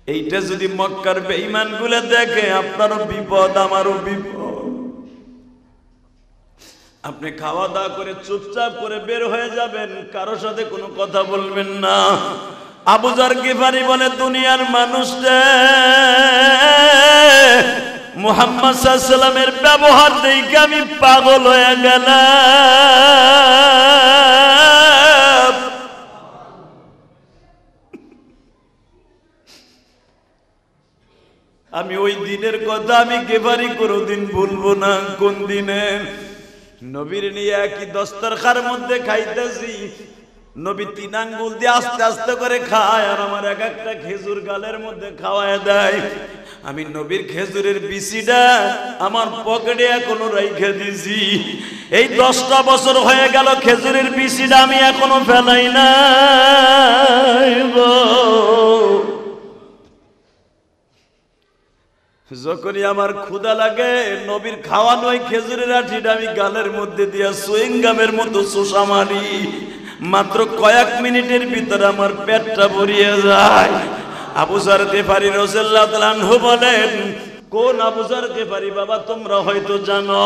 এইটা যদি মক্কার বেঈমান গুলো দেখে আপনারও বিপদ আমারও বিপদ। আপনি খাওয়া দাওয়া করে চুপচাপ করে বের হয়ে যাবেন, কারোর সাথে কোনো কথা বলবেন না। আবু যার গিফারি বলে, দুনিয়ার মানুষরা মুহাম্মদ সাল্লাল্লাহু আলাইহি ওয়াসাল্লামের ব্যবহার দেখে আমি পাগল হয়ে গেলাম। আমি ওই দিনের কথা আমি গিফারি কোনোদিন ভুলবো না। কোন দিনে নবীর নিয়ে একই দস্তরখানের মধ্যে খাইতেছি, নবী 3 আঙ্গুল দিয়ে আস্তে আস্তে করে খায়, আর আমার এক একটা খেজুর গালের মধ্যে খাওয়ায় দেয়। আমি নবীর খেজুরের বিচিটা আমার পকেটে এখনো রাইখে দিছি। এই 10টা বছর হয়ে গেল খেজুরের বিচিটা আমি এখনো ফেলাই না। যখনই আমার ক্ষুধা লাগে, নবীর খাওয়ানো ওই খেজুরের আঠিটা আমি গালের মধ্যে দিয়া সুইং গামের মতো চোষা মারি। মাত্র কয়েক মিনিটের ভিতরে আমার পেটটা ভরিয়ে যায়। আবু যার গিফারি রাদিয়াল্লাহু তাআলা আনহু বলেন, কোন আবু যার গিফারি বাবা? তোমরা হয়তো জানো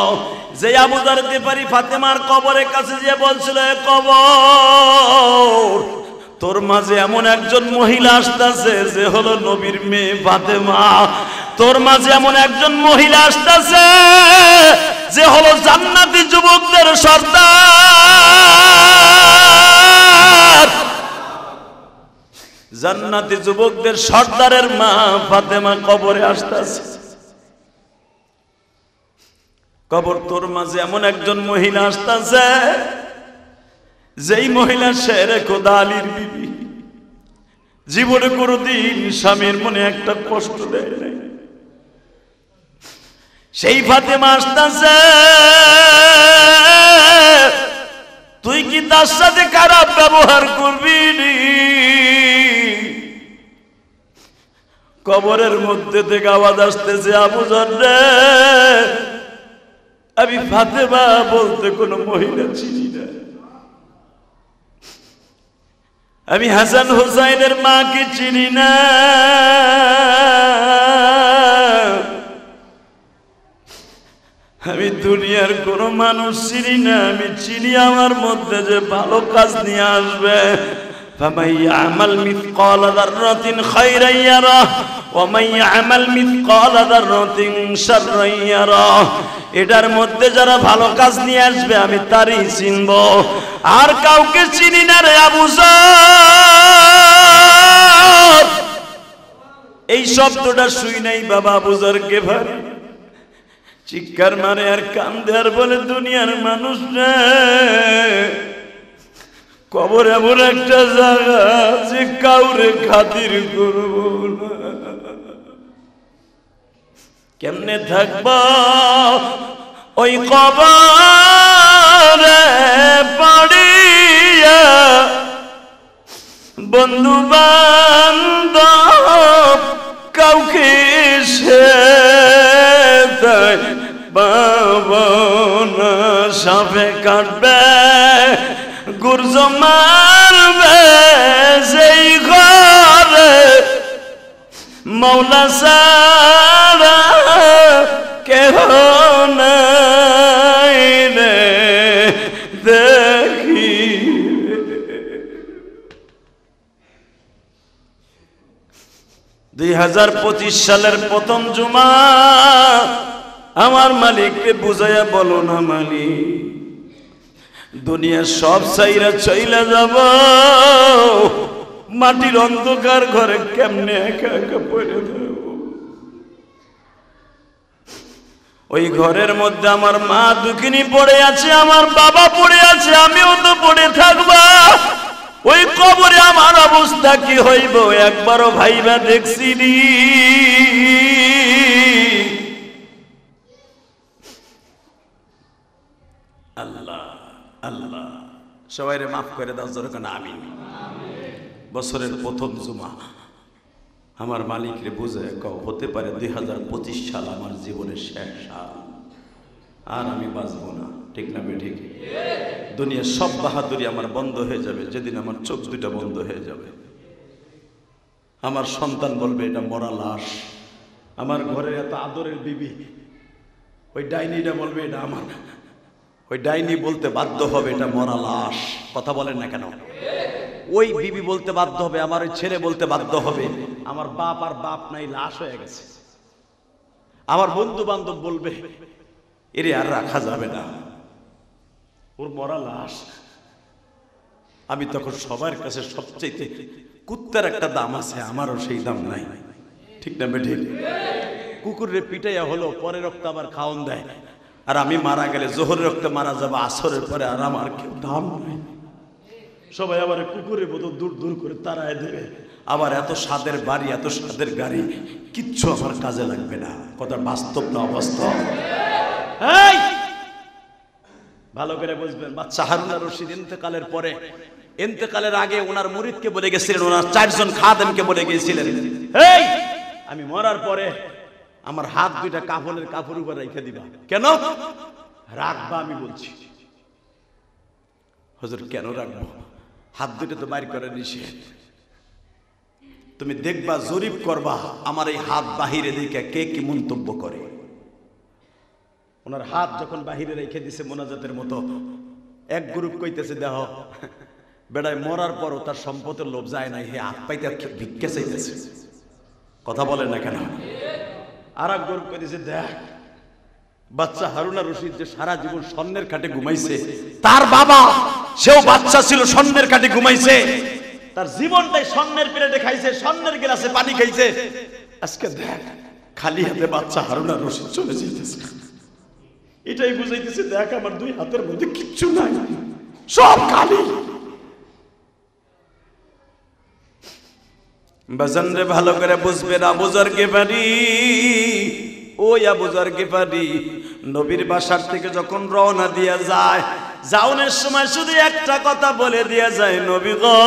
যে আবু যার গিফারি ফাতেমার কবরের কাছে যে বলছিল, কবর তোর মাঝে এমন একজন মহিলা আসতেছে যে হলো নবীর মেয়ে ফাতেমা। তোর মাঝে এমন একজন মহিলা আসতেছে যে হলো জান্নাতি যুবকদের সর্দার। জান্নাতি যুবকদের সর্দারের মা ফাতেমা কবরে আসতেছে। কবর তোর মাঝে এমন একজন মহিলা আসতেছে যেই মহিলা শেরে খোদা আলীর বিবি, জীবনে কোনোদিন স্বামীর মনে একটা কষ্ট দেয় নাই। সেই ফাতেমা আসতেছে, তুই কি তার সাথে খারাপ ব্যবহার করবি? কবরের মধ্যে থেকে আওয়াজ আসতেছে, আবু যার রে, আমি ফাতেমা বলতে কোনো মহিলা চিনি না। আমি হাসান হুসাইনের মাকে চিনি না। আমি দুনিয়ার কোনো মানুষ চিনি না। আমি চিনি আমার মধ্যে যে ভালো কাজ নিয়ে আসবে। فمن يعمل مثقال ذرة خيرا يره ومن يعمل مثقال ذرة شرا يره। এটার মধ্যে যারা ভালো কাজ নিয়ে আসবে আমি তারই চিনব, আর কাউকে চিনি না রে আবু যার। এই শব্দটা শুই নাই বাবা আবু যার গিফারি চিৎকার মারে আর কান্দে আর বলে, দুনিয়ার মানুষ রে, কবর এমন একটা জায়গা যে কাউরে খাতির করব না। কেমনে থাকবা? ওই কবরে পড়িয়া বন্ধু বান্ধব কাউকে সে পাবনা, সাপে কাটবে গুর্জ মারবে সেই ঘরে মৌলা সারা কেহ নাই রে দেখি। 2025 সালের প্রথম জুমা, আমার মালিককে বুঝাইয়া বলো না মালিক, দুনিয়ার সব চাইরা চইলা যাব, মাটির অন্ধকার ঘরে কেমনে একা একা পড়ে দেব। ওই ঘরের মধ্যে আমার মা দুঃখিনী পড়ে আছে, আমার বাবা পড়ে আছে, আমিও তো পড়ে থাকবা। ওই কবরে আমার অবস্থা কি হইব একবারও ভাইবা দেখছি নি। আল্লাহ আল্লাহ সবাইরে মাফ করে দাও, যেরকম আমিন। বছরের প্রথম জুমা, আমার মালিকরে বুঝে কও, হতে পারে 2025 সাল আমার জীবনের শেষ সাল, আর আমি বাঁচবো না। ঠিক না বেঠিক? দুনিয়ার সব বাহাদুরি আমার বন্ধ হয়ে যাবে যেদিন আমার চোখ দুটা বন্ধ হয়ে যাবে। আমার সন্তান বলবে এটা মরা লাশ। আমার ঘরের এত আদরের বিবি, ওই ডাইনিটা বলবে এটা আমার, ওই ডাইনি বলতে বাধ্য হবে এটা মরা লাশ। কথা বলেন না কেন? ওই বিবি বলতে বাধ্য হবে, আমার ওই ছেলে বলতে বাধ্য হবে আমার বাপ আর বাপ নাই, লাশ হয়ে গেছে। আমার বন্ধু বান্ধব বলবে এরে আর রাখা যাবে না, ওর মরা লাশ। আমি তখন সবার কাছে সবচেয়ে কুত্তার একটা দাম আছে, আমারও সেই দাম নাই। ঠিক না বেঠিক? কুকুরে পিটাইয়া হলো পরে রক্ত আবার খাওয়ান দেয়, আর আমি মারা গেলে জোহরের রক্তে মারা যাবো, আসরের পরে আর আমার কেউ দাম নাই। সবাই আবার কুকুরের মতো দূর দূর করে তাড়ায় দেবে। আবার এত স্বাদের বাড়ি, এত স্বাদের গাড়ি, কিচ্ছু আমার কাজে লাগবে না। কথা বাস্তব না অবাস্তব? এই ভালো করে বুঝবেন, বাচ্চা হারুন আর রশিদ ইন্তেকালের পরে, ইন্তেকালের আগে ওনার মুরিদকে বলে গেছিলেন, ওনার 4 জন খাদেমকে বলে গিয়েছিলেন, এই আমি মরার পরে আমার হাত দুইটা কাফনের কাপড় উপর রেখে দিবা। কেন রাখবা? আমি বলছি। হুজুর কেন রাখবো? হাত দুটো তো বাইর করে নিষেধ। তুমি দেখবা, জরিপ করবা আমার এই হাত বাহিরে দেখে কে কি মন্তব্য করে। ওনার হাত যখন বাহিরে রেখে দিছে মোনাজাতের মতো, এক গ্রুপ কইতেছে দেহ বেড়ায় মরার পরও তার সম্পদের লোভ যায় নাই, হে হাত পাইতে ভিক্ষা চাইতেছে। কথা বলেন না কেন? আর এক গ্রুপ কইতেছে দেখ বাচ্চা হারুন আর রশিদ যে সারা জীবন স্বর্ণের খাটে ঘুমাইছে, তার বাবা সেও বাচ্চা ছিল স্বর্ণের খাটে ঘুমাইছে, তার জীবনটাই স্বর্ণের প্লেটে খাইছে, স্বর্ণের গ্লাসে পানি খাইছে। আজকে দেখ খালি হাতে বাচ্চা হারুন আর রশিদ চলে যেতেছে। এটাই বুঝাইতেছে দেখ আমার দুই হাতের মধ্যে কিচ্ছু নাই, সব খালি। বাজান রে ভালো করে বুঝবে না, বুঝার কে পারি। ওই আবুজার গিফারি নবীর বাসার থেকে যখন রওনা দিয়ে যায়, যাওনের সময় শুধু একটা কথা বলে দিয়ে যায়, নবী গো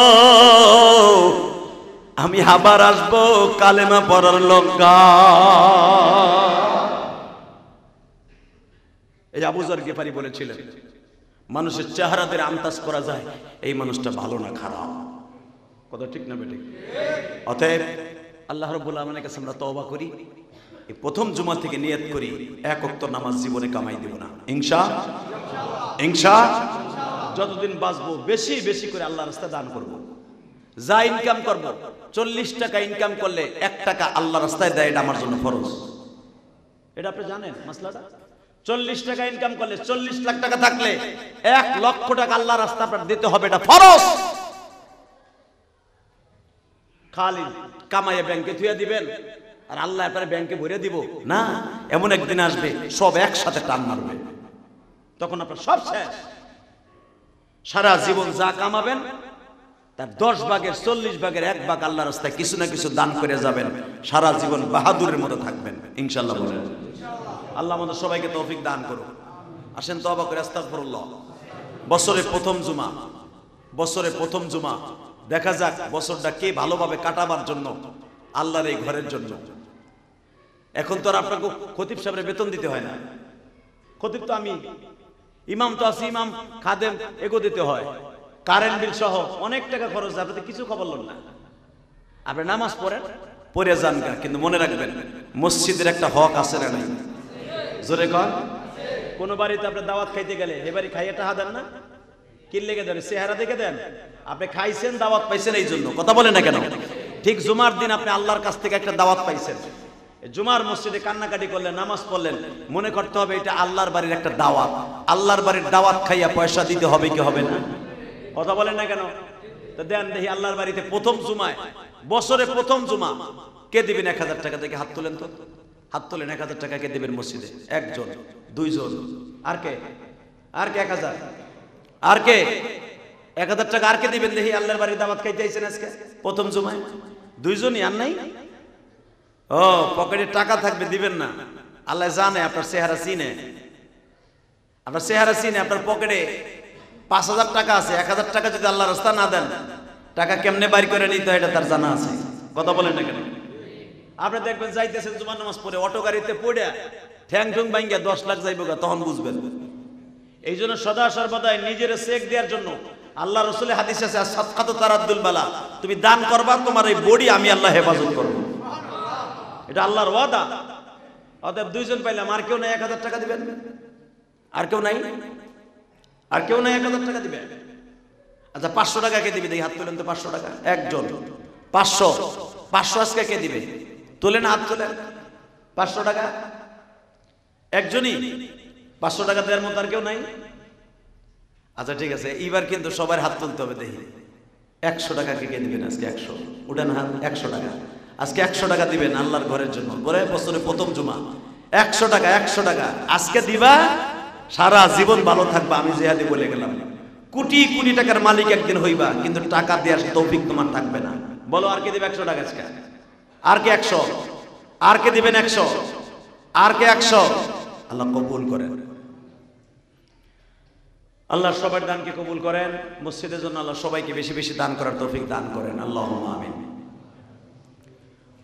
আমি আবার আসবো কালেমা পড়ার লঙ্কা। এই আবুজার গিফারি বলেছিলেন, মানুষের চেহারাদের আন্দাজ করা যায় এই মানুষটা ভালো না খারাপ। কথা ঠিক না বেঠিক? অতএব আল্লাহ রাব্বুল আলামিনের কাছে আমরা তওবা করি, এই প্রথম জুমা থেকে নিয়ত করি এক ওয়াক্ত নামাজ জীবনে কামাই দিব না, ইনশাআল্লাহ। যতদিন বাঁচবো বেশি বেশি করে আল্লাহর রাস্তায় দান করব। যা ইনকাম করব, 40 টাকা ইনকাম করলে 1 টাকা আল্লাহর রাস্তায় দেয়, এটা আমার জন্য ফরজ। এটা আপনি জানেন মাসলাটা? 40 টাকা ইনকাম করলে 40 লাখ টাকা থাকলে 1 লক্ষ টাকা আল্লাহর রাস্তায় আপনার দিতে হবে, এটা ফরজ। খালি কামাইয়ে ব্যাংকে থুয়া দিবেন আর আল্লাহ আপনার ব্যাংকে ভরে দিব না। এমন একদিন আসবে সব একসাথে টান মারবে, তখন আপনার সব শেষ। সারা জীবন যা কামাবেন তার 10 ভাগের 40 ভাগের 1 ভাগ আল্লাহর রাস্তায় কিছু না কিছু দান করে যাবেন, সারা জীবন বাহাদুরের মতো থাকবেন ইনশাআল্লাহ। বলেন আল্লাহ আমাদের সবাইকে তৌফিক দান করুন। আসেন তওবা করে আস্তাগফিরুল্লাহ। বছরে প্রথম জুমা দেখা যাক বছরটা কে ভালোভাবে কাটাবার জন্য, আল্লাহর এই ঘরের জন্য। এখন তো আর আপনাকে খতিব সাহেবের বেতন দিতে হয় না। খতিব তো আমি, ইমাম তো আছি, ইমাম খাদেম এগো দিতে হয়, কারেন্ট বিল সহ অনেক টাকা খরচ হয়। আপনি কিছু খবর লন না, আপনি নামাজ পড়ে যান গা। কিন্তু মনে রাখবেন মসজিদের একটা হক আছে না নাই? জোরে কন। কোন বাড়িতে আপনি দাওয়াত খাইতে গেলে এ বাড়ি খাইয়ে টাকা দেন না? কি লেগে দেন? চেহারা দেখে দেন? আপনি খাইছেন, দাওয়াত পাইছেন এই জন্য। কথা বলেন না কেন? ঠিক জুমার দিন আপনি আল্লাহর কাছ থেকে একটা দাওয়াত পাইছেন, জুমার মসজিদে কান্নাকাটি করলেন, নামাজ পড়লেন, মনে করতে হবে এটা আল্লাহর বাড়ির একটা দাওয়াত। আল্লাহর বাড়ির দাওয়াত খাইয়া পয়সা দিতে হবে কি হবে না? কথা বলেন না কেন? তো দেন দেখি আল্লাহর বাড়িতে প্রথম জুমায়, বছরে প্রথম জুমা কে দিবেন 1000 টাকা? দেখে হাত তোলেন তো, হাত তোলেন। 1000 টাকা কে দিবেন মসজিদে? একজন, দুইজন, আর কে? 1000? আর কে? 1000 টাকা আর কে দিবেন দেখি আল্লাহর বাড়ির দাওয়াত খাইতে আইছেন আজকে প্রথম জুমায়? দুইজনই, আর নাই? ও পকেটে টাকা থাকবে, দিবেন না। আল্লাহ জানে আপনার চেহারা চিনে, আপনার চেহারা চিনে। আপনার পকেটে 5000 টাকা আছে, 1000 টাকা যদি আল্লাহর রাস্তা না দেন, টাকা কেমনে বাইর করে নিতে হয় এটা তার জানা আছে। কথা বলেন না কেন? আপনি দেখবেন যাইতেছেন জুমার নামাজ পড়ে, অটো গাড়িতে পড়ে ঠ্যাং ঠুং ভাঙ্গিয়া 10 লাখ যাইব গা, তখন বুঝবেন। এই জন্য সদা সর্বদাই নিজের চেক দেওয়ার জন্য আল্লাহ রসুলের হাদিস আছে, সাদকাতু তারাদ্দুল বালা, তুমি দান করবা, তোমার এই বডি আমি আল্লাহ হেফাজত করব। এটা আল্লাহর ওয়াদা। অতএব দুইজন পাইলাম, আর কেউ নাই 1000 টাকা দিবেন? আর কেউ নাই? আর কেউ নাই 1000 টাকা দিবে? আচ্ছা 500 টাকা কে দিবে দেখি? হাত তোলেন তো। 500 টাকা একজন। 500 আজকে কে দিবে? তোলেন, হাত তোলেন। 500 টাকা একজনই। 500 টাকা দেওয়ার মতো আর কেউ নাই? আচ্ছা ঠিক আছে, এইবার কিন্তু সবার হাত তুলতে হবে দেখি। 100 টাকা কে দিবেন আজকে? 100 উঠেন হাত। 100 টাকা আজকে 100 টাকা দিবেন আল্লাহর ঘরের জন্য। পরে বছরে প্রথম জুমা 100 টাকা, 100 টাকা আজকে দিবা, সারা জীবন ভালো থাকবা। আমি জিহাদি বলে গেলাম, কোটি কোটি টাকার মালিক একদিন হইবা, কিন্তু টাকা দেওয়ার তৌফিক তোমার থাকবে না। বলো আর কে দিবে 100 টাকা আজকে? আর কে 100? আর কে দিবেন 100? আর কে 100? আল্লাহ কবুল করেন। আল্লাহ সবার দানকে কবুল করেন। মসজিদের জন্য আল্লাহ সবাইকে বেশি বেশি দান করার তৌফিক দান করেন। আল্লাহুম্মা আমিন।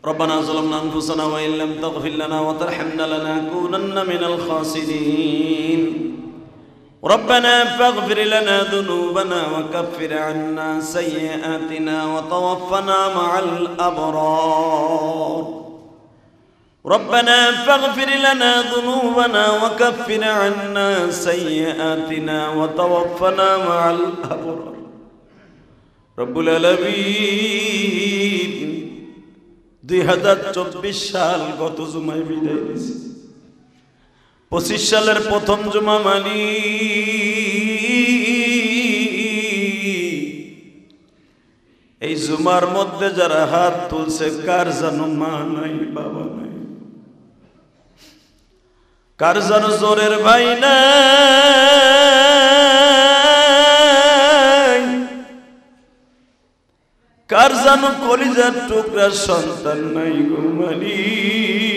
ربنا ظلمنا أنفسنا وإن لم تغفر لنا وترحمنا لنكونن من الخاسرين. ربنا فاغفر لنا ذنوبنا وكفر عنا سيئاتنا وتوفنا مع الأبرار. ربنا فاغفر لنا ذنوبنا وكفر عنا سيئاتنا وتوفنا مع الأبرار. رب العالمين 2024 সাল গত জুমায় বিদায় দিয়েছে। 25 সালের প্রথম জুমা মানি এই জুমার মধ্যে যারা হাত তুলছে, কার জানো মা নাই, বাবা নাই, কার জানো জোরের ভাই নাই, কার জানো কলিজার টুকরা সন্তান নাই গো মালিক।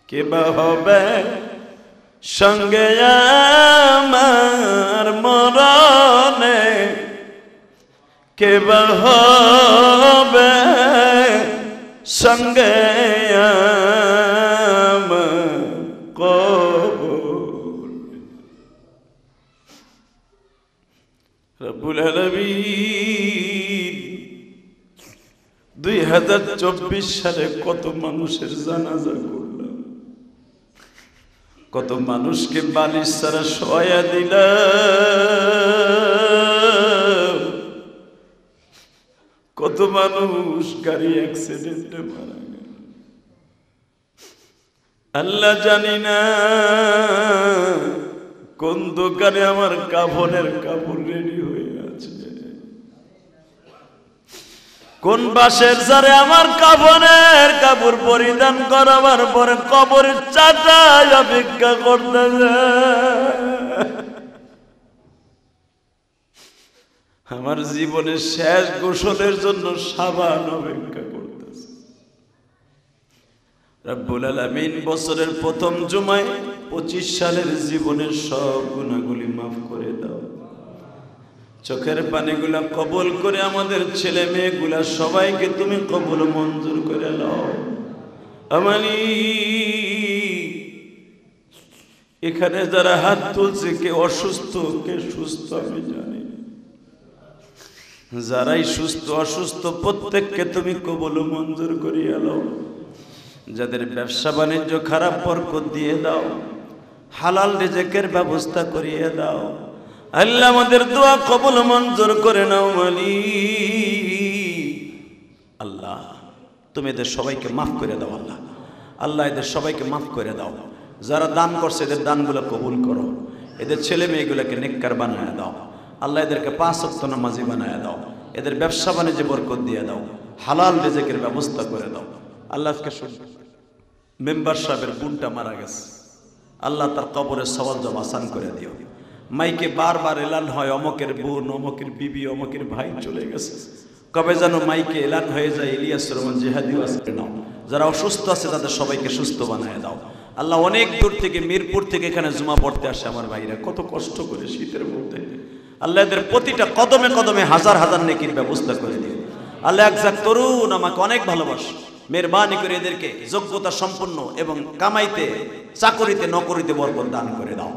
কে বা হবে সঙ্গে আমার মরণে, কে বা হবে সঙ্গে আমার কবরে। রব্বুল আলামিন 2024 সালে কত মানুষের জানাজা করলাম, কত মানুষকে বালিশ ছাড়া শোয়া দিলাম, কত মানুষ গাড়ি অ্যাক্সিডেন্টে মারা গেল। আল্লাহ জানি না কোন দোকানে আমার কাফনের কাপড় রেডি হয়ে আছে, কোন বাসের জারে আমার কাফনের কাপড় পরিধান করাবার পরে কবরের চাটায় অপেক্ষা করতেছে। আমার জীবনের শেষ গোসলের জন্য সাবান অপেক্ষা করতেছে। রব্বুল আলামিন বছরের প্রথম জুমায় 25 সালের জীবনের সব গুনাহগুলি মাফ করে দাও। চোখের পানিগুলা কবুল করে আমাদের ছেলে মেয়েগুলা সবাইকে তুমি কবুল মঞ্জুর করে নাও। আমানি এখানে যারা হাত তুলছে কে অসুস্থ কে সুস্থ আমি জানি না। যারাই সুস্থ অসুস্থ প্রত্যেককে তুমি কবুল মঞ্জুর করিয়া নাও। যাদের ব্যবসা বাণিজ্য খারাপ বরকত দিয়ে দাও, হালাল রিজিকের ব্যবস্থা করিয়ে দাও। আল্লাহ আমাদের দোয়া কবুল মঞ্জুর করে নাও মালিক। আল্লাহ তুমি এদের সবাইকে মাফ করে দাও। আল্লাহ আল্লাহ এদের সবাইকে মাফ করে দাও। যারা দান করছে এদের দানগুলো কবুল করো। এদের ছেলে মেয়েগুলোকে নেককার বানায় দাও। আল্লাহ এদেরকে 5 ওয়াক্ত নামাজি বানায় দাও। এদের ব্যবসা বাণিজ্যে বরকত দিয়ে দাও, হালাল রিজিকের ব্যবস্থা করে দাও। আল্লাহ মেম্বার সাহেবের বোনটা মারা গেছে, আল্লাহ তার কবরের সওয়াল জব আসান করে দিও। মাইকে বারবার এলান হয় অমকের বোন, অমকের বিবি, অমকের ভাই চলে গেছে। কবে যেন মাইকে এলান হয়ে যায় ইলিয়াস রহমান জিহাদি ওয়াজকে নাও। যারা অসুস্থ আছে তাদের সবাইকে সুস্থ বানায় দাও। আল্লাহ অনেক দূর থেকে মিরপুর থেকে এখানে জুমা পড়তে আসে আমার ভাইরা, কত কষ্ট করে শীতের মধ্যে। আল্লাহ এদের প্রতিটা কদমে কদমে হাজার হাজার নেকির ব্যবস্থা করে দিও। আল্লাহ একজাক তরুণ আমাকে অনেক ভালোবাসে, মেহরবানি করে এদেরকে যোগ্যতা সম্পন্ন এবং কামাইতে চাকরিতে নকরিতে বরকত দান করে দাও।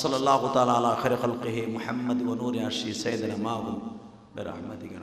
সাল্লাল্লাহু তাআলা আলা খায়রি খালকিহি মুহাম্মদ ওয়া নূরি আরশি সাইয়্যিদিনা মাহবুব বিরহমাতিকা।